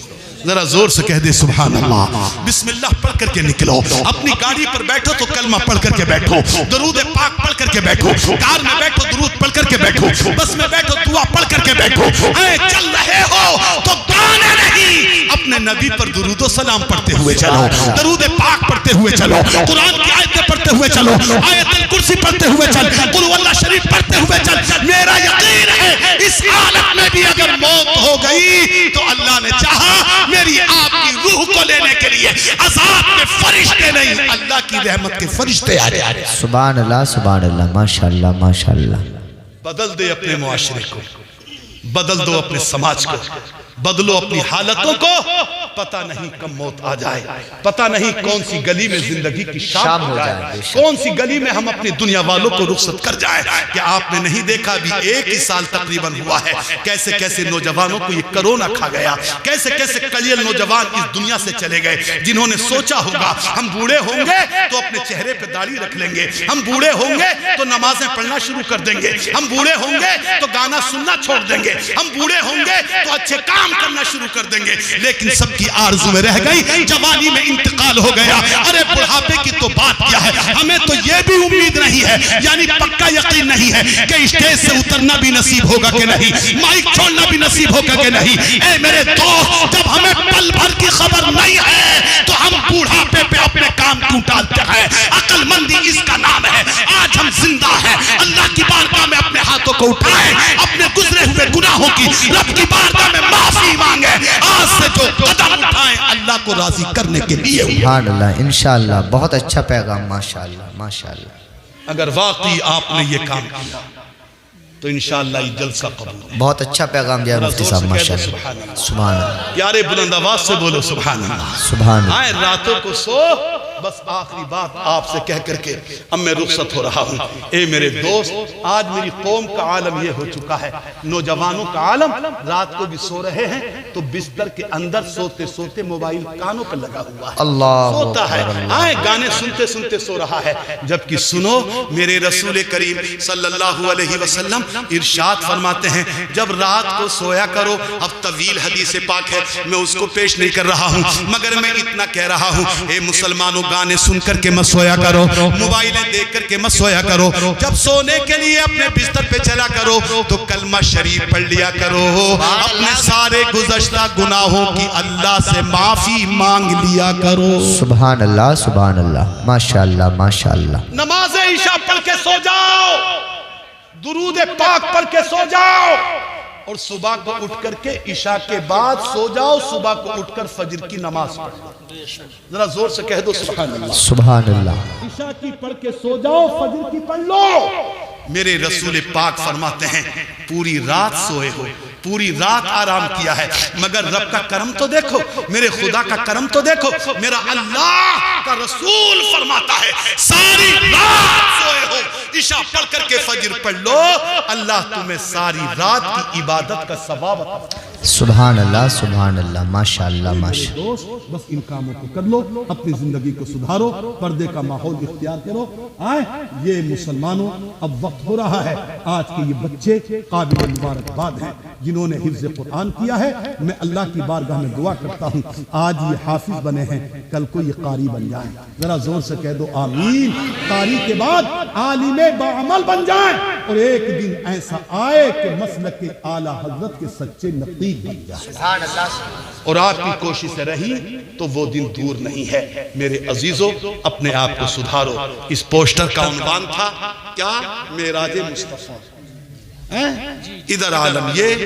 ذرا زور سے کہہ دے سبحان اللہ. بسم اللہ پڑھ کر کے نکلو. اپنی گاڑی پر بیٹھو تو کلمہ پڑھ کر کے بیٹھو, درود پاک پڑھ کر کے بیٹھو, کار میں بیٹھو درود پڑھ کر کے بیٹھو, بس میں بیٹھو دعا پڑھ کر کے بیٹھو. اے چل رہے ہو تو گانے نہیں, اپنے نبی پر درود و سلام پڑھتے ہوئے چلو, درود پاک پڑھتے ہوئے چلو, قرآن کی آیتیں پڑھتے ہوئے چلو, آیت الکرسی پڑھتے ہوئے چل, قل هو اللہ شریف پڑھتے ہوئے چل. میرا یقین ہے اس حالت میں بھی اگر موت ہو گئی تو اللہ نے چاہا میری آپ کی روح کو لینے کے لیے عذاب کے فرشتے نہیں, اللہ کی رحمت کے فرشتے آ جائے.
سبحان اللہ سبحان اللہ, ماشاءاللہ ماشاءاللہ.
بدل دے اپنے معاشرے کو, بدل دو اپنے سماج کو, بدلو اپنی حالتوں کو. پتہ نہیں کب موت آ جائے, پتہ نہیں کون سی گلی میں زندگی کی شام ہو جائے, کون سی گلی میں ہم اپنی دنیا والوں کو رخصت کر جائیں. کہ آپ نے نہیں دیکھا بھی 1 سال تقریباً ہوا ہے کیسے کیسے نوجوانوں کو یہ کرونا کھا گیا, کیسے کیسے کلیل نوجوان اس دنیا سے چلے گئے جنہوں نے سوچا ہوگا ہم بوڑھے ہوں گے تو اپنے چہرے پہ داڑھی رکھ لیں گے, ہم بوڑھے ہوں گے تو نمازیں پڑھنا شروع کر دیں گے, ہم بوڑھے ہوں گے تو گانا سننا چھوڑ دیں گے, ہم بوڑھے ہوں گے تو اچھے کام کرنا شروع کر دیں گے. لیکن سب کی آرزو میں رہ گئی, جوانی میں انتقال ہو گیا. ارے بڑھاپے کی تو بات کیا ہے, ہمیں تو یہ بھی امید نہیں ہے, یعنی پکا یقین نہیں ہے کہ اسٹیج سے اترنا بھی نصیب ہوگا کہ نہیں, مائک چھوڑنا بھی نصیب ہوگا کہ نہیں. اے میرے دوست, جب ہمیں پل بھر کی خبر نہیں ہے تو ہم بڑھاپے پہ اپنے کام کیوں ٹالتے ہیں؟ عقل مندی اس کا نام ہے. آج ہم زندہ ہیں, اللہ کی بارگاہ میں اپنے ہاتھوں کو اٹھائیں, اپنے گزرے ہوئے گناہوں کی رب کی بارگاہ میں معافی مانگیں. آج سے جو قدم اٹھائیں اللہ کو راضی کرنے کے لیے.
سبحان اللہ, انشاءاللہ. بہت اچھا پیغام, ماشاءاللہ ماشاءاللہ.
اگر واقعی آپ نے یہ کام کیا تو انشاءاللہ یہ جلسہ قبول ہے.
بہت اچھا پیغام دیا مفتی صاحب, ماشاءاللہ. سبحان اللہ.
پیارے بلند آواز سے بولو سبحان اللہ.
سبحان اللہ.
آئے راتوں کو سو, بس آخری بات آپ سے کہہ کر کے اب میں رخصت ہو رہا ہوں. اے میرے دوست, آج میری قوم کا عالم یہ ہو چکا ہے, نوجوانوں کا عالم رات کو بھی سو رہے ہیں تو بستر کے اندر سوتے سوتے موبائل کانوں پر لگا ہوا ہے,
اللہ
سوتا ہے. آئے گانے سنتے سنتے سو رہا ہے, جبکہ سنو میرے رسول کریم صلی اللہ علیہ وسلم ارشاد فرماتے ہیں جب رات کو سویا کرو. اب طویل حدیث پاک ہے, میں اس کو پیش نہیں کر رہا ہوں, مگر میں اتنا کہہ رہا ہوں, اے مسلمانوں گانے سن کر کے مت سویا کرو, موبائلیں دیکھ کر کے مت سویا کرو. جب سونے کے لیے اپنے بستر پہ چلا کرو تو کلمہ شریف پڑھ لیا کرو, اپنے سارے گزشتہ گناہوں کی اللہ سے معافی مانگ لیا کرو.
سبحان اللہ سبحان اللہ, ماشاءاللہ ماشاءاللہ.
نماز عشاء پڑھ کے سو جاؤ, درود پاک پڑھ کے سو جاؤ, اور صبح کو اٹھ کر کے عشاء کے بعد سو جاؤ, صبح کو اٹھ کر فجر کی نماز پڑھو. ذرا زور سے کہہ دو سبحان اللہ.
سبحان اللہ.
عشاء کی پڑھ کے سو جاؤ, فجر کی پڑھ لو. میرے رسول پاک فرماتے ہیں پوری رات سوئے ہو, پوری رات آرام کیا ہے, مگر رب کا کرم تو دیکھو, میرے خدا کا کرم تو دیکھو. میرا اللہ کا رسول فرماتا ہے ساری رات سوئے ہو, عشاء پڑھ کر کے فجر پڑھ لو, اللہ تمہیں ساری رات کی عبادت کا ثواب عطا فرمائے.
سبحان اللہ سبحان اللہ, ماشاءاللہ ماشاءاللہ.
دوست, بس ان کاموں کو کر لو, اپنی زندگی کو سدھارو, پردے کا ماحول اختیار کرو. آئے یہ مسلمانوں, اب وقت ہو رہا ہے, آج کے یہ بچے قابل مبارکباد ہیں جنہوں نے حفظ قرآن کیا ہے. میں اللہ کی بارگاہ میں دعا کرتا ہوں آج یہ حافظ بنے ہیں, کل کو یہ قاری بن جائیں. ذرا زور سے کہہ دو آمین. قاری کے بعد عالم باعمل بن جائیں, اور ایک دن ایسا آئے کہ مسلک اعلیٰ حضرت کے سچے نقیب بن جائیں. اور آپ کی کوشش رہی تو وہ دن دور نہیں ہے. میرے عزیزو, اپنے آپ کو سدھارو. اس پوسٹر کا عنوان تھا کیا؟ معراج مصطفیٰ. ادھر عالم یہ,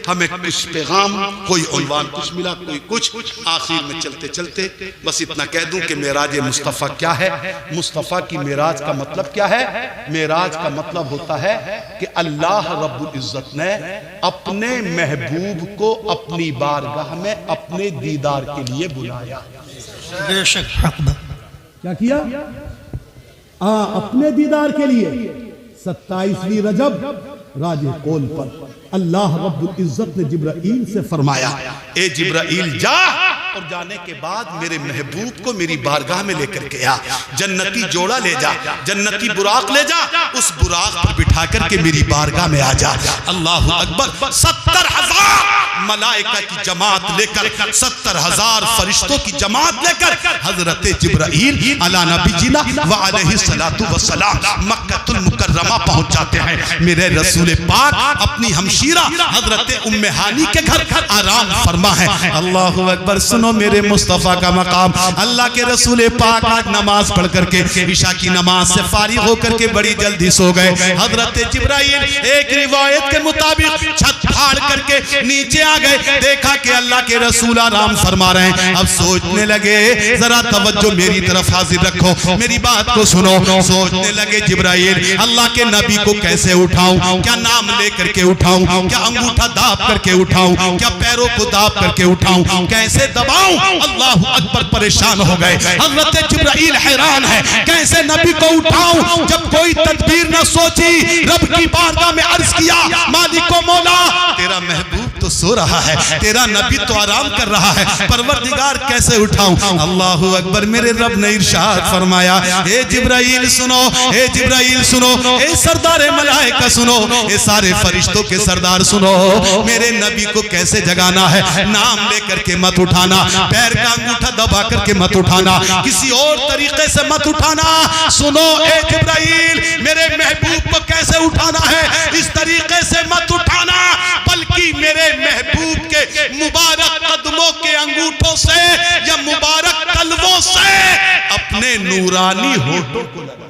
ہمیں کچھ پیغام, کوئی عنوان کچھ ملا, کوئی کچھ. آخر میں چلتے چلتے بس اتنا کہہ دوں کہ معراج مصطفیٰ کیا ہے. مصطفیٰ کی معراج کا مطلب کیا ہے؟ معراج کا مطلب ہوتا ہے کہ اللہ رب العزت نے اپنے محبوب کو اپنی بارگاہ میں اپنے دیدار کے لیے بلایا.
بے شک حق بات.
کیا کیا؟ اپنے دیدار کے لیے 27ویں رجب راج کول پر اللہ رب العزت نے جبرائیل سے فرمایا اے جبرائیل جا، اور جانے کے بعد میرے محبوب کو میری بارگاہ میں لے کر کے آ، جنتی جوڑا لے جا، جنتی براق لے جا، اس براق پر بٹھا کر کے میری بارگاہ میں آ جا۔ اللہ اکبر، 70,000 ملائکہ کی جماعت لے کر، 70,000 فرشتوں کی جماعت لے کر حضرت جبرائیل علی نبی جینا وعلیہ السلام مکہ المکرمہ پہنچ جاتے ہیں۔ میرے رسول پاک اپنی ہمشیرہ حضرت ام ہانی کے گھر آرام فرما ہے۔ اللہ اکبر، سنو میرے مصطفیٰ کا مقام۔ اللہ کے رسول پاک آج نماز پڑھ کر کے عشاء کی نماز سے فارغ ہو کر کے بڑی جلدی سو گئے۔ حضرت جبرائیل ایک روایت کے مطابق چھت پھاڑ کر کے نیچے آ گئے، دیکھا کہ اللہ کے رسول آرام فرما رہے ہیں۔ اب سوچنے لگے، ذرا توجہ میری طرف حاضر رکھو، میری بات کو سنو۔ سوچنے لگے جبرائیل اللہ کے نبی کو کیسے اٹھاؤں، کیا نام لے کر کے اٹھاؤں، کیا انگوٹھا داب کر کے اٹھاؤں، کیا پیروں کو داب کر کے اٹھاؤں، کیسے دباؤں؟ اللہ اکبر، پریشان ہو گئے۔ حضرت جبرائیل حیران ہے، کیسے نبی کو اٹھاؤں؟ جب کوئی تدبیر نہ سوچی، رب کی بارگاہ میں عرض کیا، مالک و مولا، تیرا محبوب تو سو رہا ہے، تیرا نبی تو آرام کر رہا ہے، پروردگار کیسے اٹھاؤں؟ اللہ اکبر، میرے رب نے ارشاد فرمایا، اے جبرائیل سنو، اے جبرائیل سنو، اے سردار ملائکہ سنو، اے سارے فرشتوں کے سردار سنو، میرے نبی کو کیسے جگانا ہے؟ نام لے کر کے مت اٹھانا، پیر کا انگوٹھا دبا کر کے مت اٹھانا، کسی اور طریقے سے مت اٹھانا۔ سنو اے جبرائیل، میرے محبوب کو کیسے اٹھانا ہے؟ اس طریقے سے مت اٹھانا، بلکہ میرے محبوب کے مبارک قدموں کے انگوٹھوں سے یا مبارک تلووں سے اپنے نورانی ہونٹوں کو لگا۔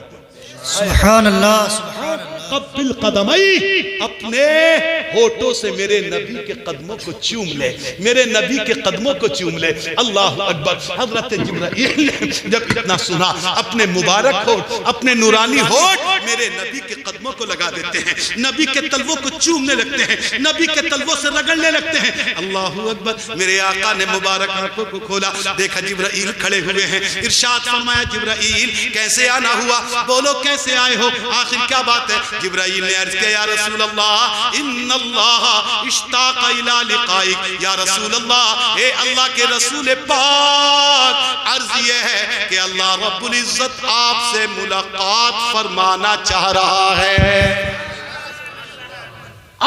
سبحان اللہ، سبحان اللہ۔
قبل قدمی، اپنے ہونٹوں سے میرے نبی کے قدموں کو چوم لے، میرے نبی کے قدموں کو چوم لے۔ اللہ اکبر، حضرت جبرائیل نے جب اتنا سنا، اپنے مبارک ہونٹ، اپنے نورانی ہونٹ میرے نبی کے قدموں کو لگا دیتے ہیں، نبی کے تلووں کو چومنے لگتے ہیں، نبی کے تلووں سے رگڑنے لگتے ہیں۔ اللہ اکبر، میرے آقا نے مبارک آنکھوں کو کھولا، دیکھا جبرائیل کھڑے ہوئے ہیں۔ ارشاد فرمایا، جبرائیل کیسے آنا ہوا؟ بولو کیسے آئے ہو؟ آخر کیا بات ہے؟ جبرائیل نے عرض کیا، یا رسول اللہ، ان اللہ اشتاق الى لقائک۔ یا رسول اللہ، اے اللہ کے رسول پاک، عرض یہ ہے کہ اللہ رب العزت آپ سے ملاقات فرمانا چاہ رہا ہے،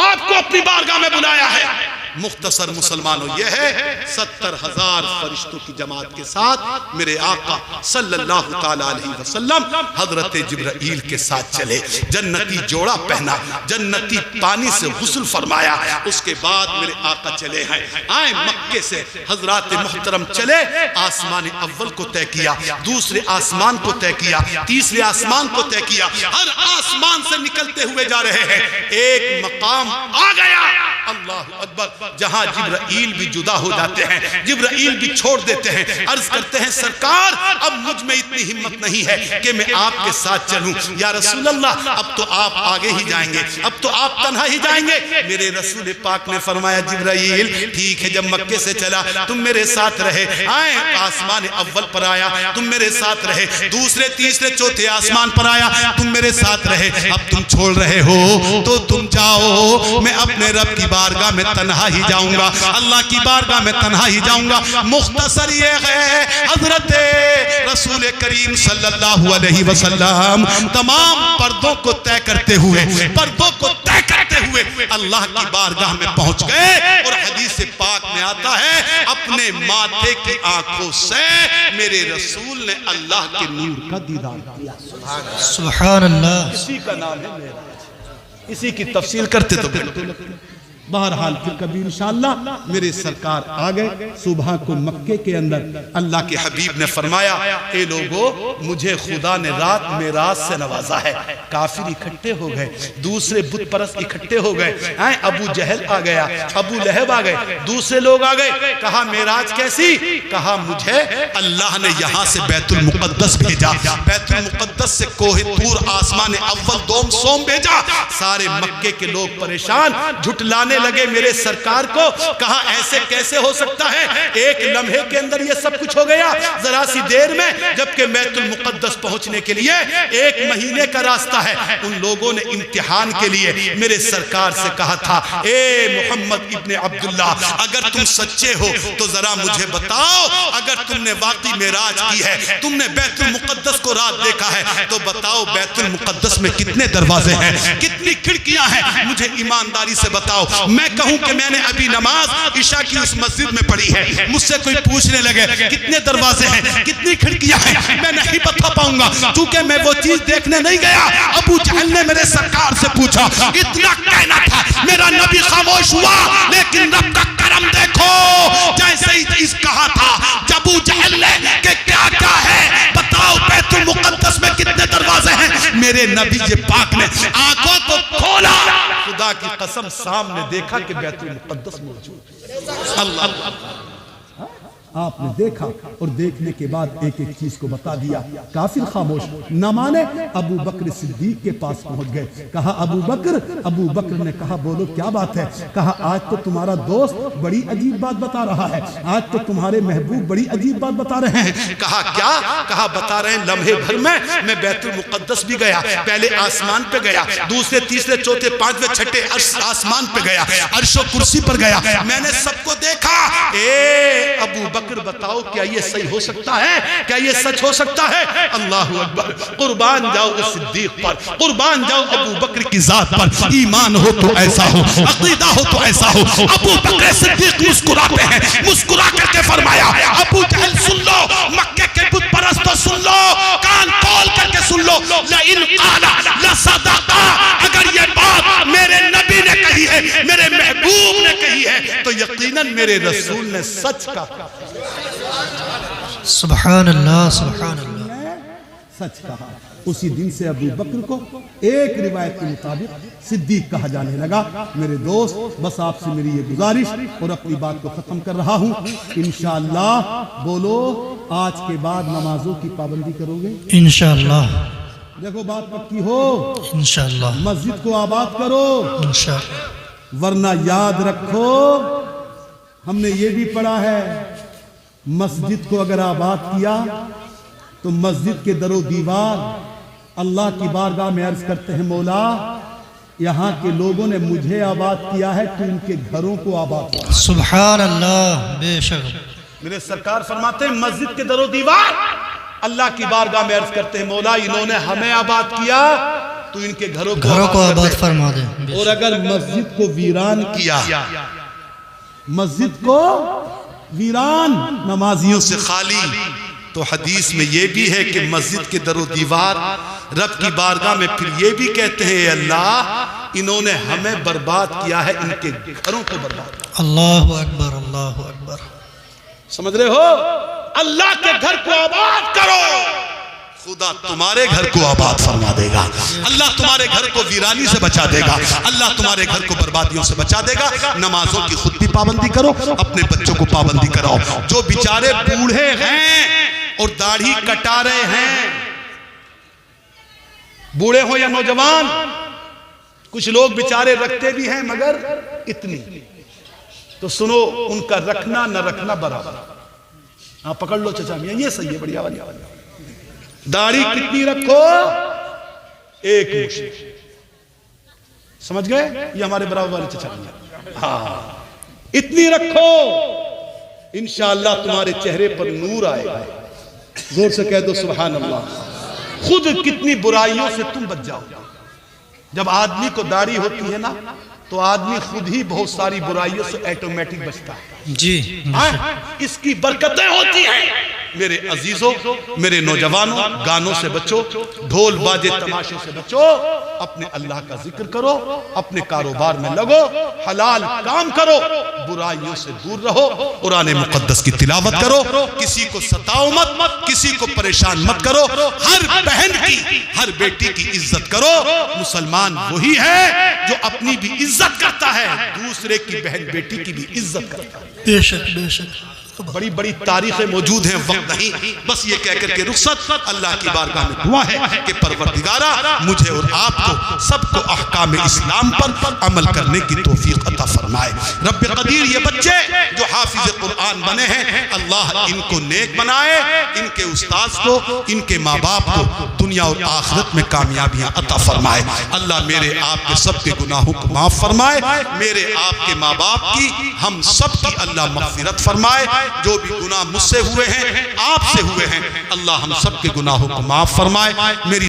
آپ کو اپنی بارگاہ میں بلایا ہے۔ مختصر مسلمانوں، یہ ہے 70,000 فرشتوں کی جماعت کے ساتھ میرے آقا صلی اللہ تعالیٰ علیہ وسلم حضرت جبرائیل کے ساتھ چلے، جنتی جوڑا پہنا، جنتی پانی سے غسل فرمایا۔ اس کے بعد میرے آقا چلے ہیں، آئے مکے سے حضرات محترم چلے، آسمان اول کو طے کیا، دوسرے آسمان کو طے کیا، تیسرے آسمان کو طے کیا، ہر آسمان سے نکلتے ہوئے جا رہے ہیں۔ ایک مقام آ گیا، اللہ اکبر، جہاں جبرائیل بھی جدا ہو جاتے ہیں، جبرائیل بھی چھوڑ دیتے ہیں، عرض کرتے ہیں سرکار اب مجھ میں اتنی ہمت نہیں ہے کہ میں آپ کے ساتھ چلوں۔ یا رسول اللہ، اب تو آپ آگے ہی جائیں گے، اب تو آپ تنہا ہی جائیں گے۔ میرے رسول پاک نے فرمایا، جبرائیل ٹھیک ہے، جب مکے سے چلا تم میرے ساتھ رہے، آئے آسمان اول پر آیا تم میرے ساتھ رہے، دوسرے تیسرے چوتھے آسمان پر آیا تم میرے ساتھ رہے، اب تم چھوڑ رہے ہو تو تم جاؤ، میں اپنے رب کی بارگاہ میں تنہا ہی جاؤں گا، اللہ کی بارگاہ میں تنہا ہی جاؤں گا۔ مختصر یہ ہے، حضرت رسول کریم صلی اللہ علیہ وسلم تمام پردوں کو طے کرتے ہوئے، پردوں کو طے کرتے ہوئے اللہ کی بارگاہ میں پہنچ گئے، اور حدیث پاک میں آتا ہے اپنے ماتھے کی آنکھوں سے میرے رسول نے اللہ کے نور کا دیدار کیا۔
سبحان اللہ۔
اسی کا نام ہے میرا، اسی کی تفصیل کرتے تو بالکل۔ بہرحال پھر کبھی انشاءاللہ میرے سرکار آگئے صبح کو مکے کے اندر، اللہ کے حبیب نے فرمایا، اے لوگو مجھے خدا نے رات معراج سے نوازا ہے۔ کافر اکٹھے ہو گئے، دوسرے بت پرست اکٹھے ہو گئے، ابو جہل آ گیا، ابو لہب آ گئے، دوسرے لوگ آ گئے۔ کہا معراج کیسی؟ کہا مجھے اللہ نے یہاں سے بیت المقدس بھیجا، بیت المقدس سے کوہ طور آسمان اول دوم سوم بھیجا۔ سارے مکے کے لوگ پریشان، جھٹلانے بتانے لگے میرے سرکار کو، کہا ایسے کیسے ہو سکتا ہے، ایک لمحے کے اندر یہ سب کچھ ہو گیا ذرا سی دیر میں، جبکہ بیت المقدس پہنچنے کے لیے 1 مہینے کا راستہ ہے۔ ان لوگوں نے امتحان کے لیے میرے سرکار سے کہا تھا، اے محمد ابن عبداللہ، اگر تم سچے ہو تو ذرا مجھے بتاؤ، اگر تم نے واقعی معراج کی ہے، تم نے بیت المقدس کو رات دیکھا ہے، تو بتاؤ بیت المقدس میں کتنے دروازے ہیں، کتنی کھڑکیاں ہیں، مجھے ایمانداری سے بتاؤ۔ میں کہوں کہ میں نے ابھی نماز عشاء کی اس مسجد میں پڑھی ہے، مجھ سے کوئی پوچھنے لگے کتنے دروازے ہیں، کتنی کھڑکیاں ہیں، میں نہیں بتا پاؤں گا، کیونکہ میں وہ چیز دیکھنے نہیں گیا۔ ابو جہل نے میرے سرکار سے پوچھا، اتنا کہنا تھا، میرا نبی خاموش ہوا، لیکن رب کا کرم دیکھو، جیسے ہی اس کہا تھا ابو جہل نے کہ کیا کیا ہے، بتاؤ بیت المقدس میں کتنے دروازے ہیں، میرے نبی پاک نے آنکھوں کو کھولا، خدا کی قسم سامنے دیکھا کہ بیت المقدس موجود۔ اللہ
آپ نے دیکھا اور دیکھنے کے بعد ایک ایک چیز کو بتا دیا۔ کافر خاموش نہ مانے، ابو بکر صدیق کے پاس پہنچ گئے، کہا ابو بکر نے کہا بولو کیا بات ہے، کہا آج تو تمہارا دوست بڑی عجیب بات بتا رہا ہے، آج تو تمہارے محبوب بڑی عجیب بات بتا رہے ہیں۔
کہا کیا، کہا بتا رہے ہیں لمحے بھر میں بیت المقدس بھی گیا، پہلے آسمان پہ گیا، دوسرے تیسرے چوتھے پانچویں چھٹے آسمان پہ گیا، عرش و کرسی پر گیا، میں نے سب کو دیکھا۔ اے ابو بکر بتاؤ کیا یہ صحیح ہو سکتا ہے، کیا یہ سچ ہو سکتا ہے؟ اللہ اکبر، قربان جاؤ اس صدیق پر، قربان جاؤ ابو بکر کی ذات پر، ایمان ہو تو ایسا ہو، عقیدہ ہو تو ایسا ہو۔ ابو بکر صدیق مسکراتے ہیں، مسکرا کر کے فرمایا، ابو جہل سن لو، مکے کے بت پرستو سن لو، کان کھول کر کے سن لو، لئن قال لصدق، اگر یہ بات میرے نبی نے کہی ہے، میرے محبوب نے کہی ہے، تو یقیناً میرے رسول نے سچ کہا۔
سبحان اللہ سبحان اللہ۔
سچ کہا۔ اسی دن سے ابو بکر کو ایک روایت کے مطابق صدیق کہا جانے لگا۔ میرے دوست بس آپ سے میری یہ گزارش اور اپنی بات کو ختم کر رہا ہوں، انشاءاللہ بولو آج کے بعد نمازوں کی پابندی کرو گے؟
انشاءاللہ
دیکھو بات پکی ہو،
انشاءاللہ
مسجد کو آباد کرو،
انشاءاللہ،
ورنہ یاد رکھو ہم نے یہ بھی پڑھا ہے، مسجد کو اگر آباد کیا تو مسجد کے در و دیوار اللہ کی بارگاہ میں عرض کرتے ہیں، مولا یہاں کے لوگوں نے مجھے آباد کیا ہے تو ان کے گھروں کو آباد کیا۔
سبحان اللہ، بے شک
میرے سرکار فرماتے ہیں مسجد کے در و دیوار اللہ کی بارگاہ میں عرض کرتے ہیں، مولا انہوں نے ہمیں آباد کیا تو ان کے گھروں
کو آباد فرما دے۔
اور اگر مسجد کو ویران کیا، مسجد کو ویران
نمازیوں سے خالی، تو حدیث میں یہ بھی ہے کہ مسجد کے در و دیوار رب کی بارگاہ میں پھر یہ بھی کہتے ہیں، اے اللہ انہوں نے ہمیں برباد کیا ہے، ان کے گھروں کو برباد کیا۔
اللہ اکبر اللہ اکبر،
سمجھ رہے ہو؟ اللہ کے گھر کو آباد کرو، خدا تمہارے گھر کو آباد فرما دے گا، اللہ تمہارے گھر کو ویرانی سے بچا دے گا، اللہ تمہارے گھر کو بربادیوں سے بچا دے گا۔ نمازوں کی خود بھی پابندی کرو، اپنے بچوں کو پابندی کراؤ۔ جو بیچارے بوڑھے ہیں اور داڑھی کٹا رہے ہیں، بوڑھے ہو یا نوجوان، کچھ لوگ بیچارے رکھتے بھی ہیں مگر اتنی، تو سنو ان کا رکھنا نہ رکھنا برابر۔ آپ پکڑ لو چچا میاں، یہ صحیح ہے، بڑھیا والی داڑھی کتنی رکھو؟ ایک مشت، سمجھ گئے؟ یہ ہمارے برابر والے چچا میاں، ہاں اتنی رکھو، انشاءاللہ تمہارے چہرے پر نور آئے گا۔ زور سے کہہ دو سبحان اللہ۔ خود کتنی برائیوں سے تم بچ جاؤ۔ جب آدمی کو داڑھی ہوتی ہے نا تو آدمی خود ہی بہت ساری برائیوں سے ایٹومیٹک بچتا ہے
جی،
اس کی برکتیں ہوتی ہیں۔ میرے عزیزوں، میرے نوجوانوں، گانوں سے بچو، ڈھول باجے تماشوں سے بچو، اپنے اللہ کا ذکر کرو، اپنے کاروبار میں لگو، حلال کام کرو، برائیوں سے دور رہو، قرآن مقدس کی تلاوت کرو، کسی کو ستاؤ مت، کسی کو پریشان مت کرو، ہر بہن کی، ہر بیٹی کی عزت کرو۔ مسلمان وہی ہے جو اپنی بھی عزت کرتا ہے، دوسرے کی بہن بیٹی کی بھی عزت کرتا ہے۔
بے شک بے شک۔
بڑی بڑی تاریخیں موجود ہیں، وقت نہیں، بس یہ کہہ کر کے رخصت اللہ کی بارگاہ میں دعا ہے کہ پروردگارہ مجھے اور آپ کو سب کو احکام اسلام پر عمل کرنے کی توفیق عطا فرمائے۔ رب قدیر یہ بچے جو حافظ قرآن بنے ہیں اللہ ان کو نیک بنائے، ان کے استاذ کو، ان کے ماں باپ کو دنیا اور آخرت میں کامیابیاں عطا فرمائے۔ اللہ میرے آپ کے سب کے گناہوں کو معاف فرمائے، میرے آپ کے ماں باپ کی، ہم سب کی اللہ مغفرت فرمائے۔ جو بھی گناہ مجھ سے ہوئے ہیں، آپ سے ہوئے ہیں، اللہ ہم سب کے گناہوں کو معاف فرمائے۔ میری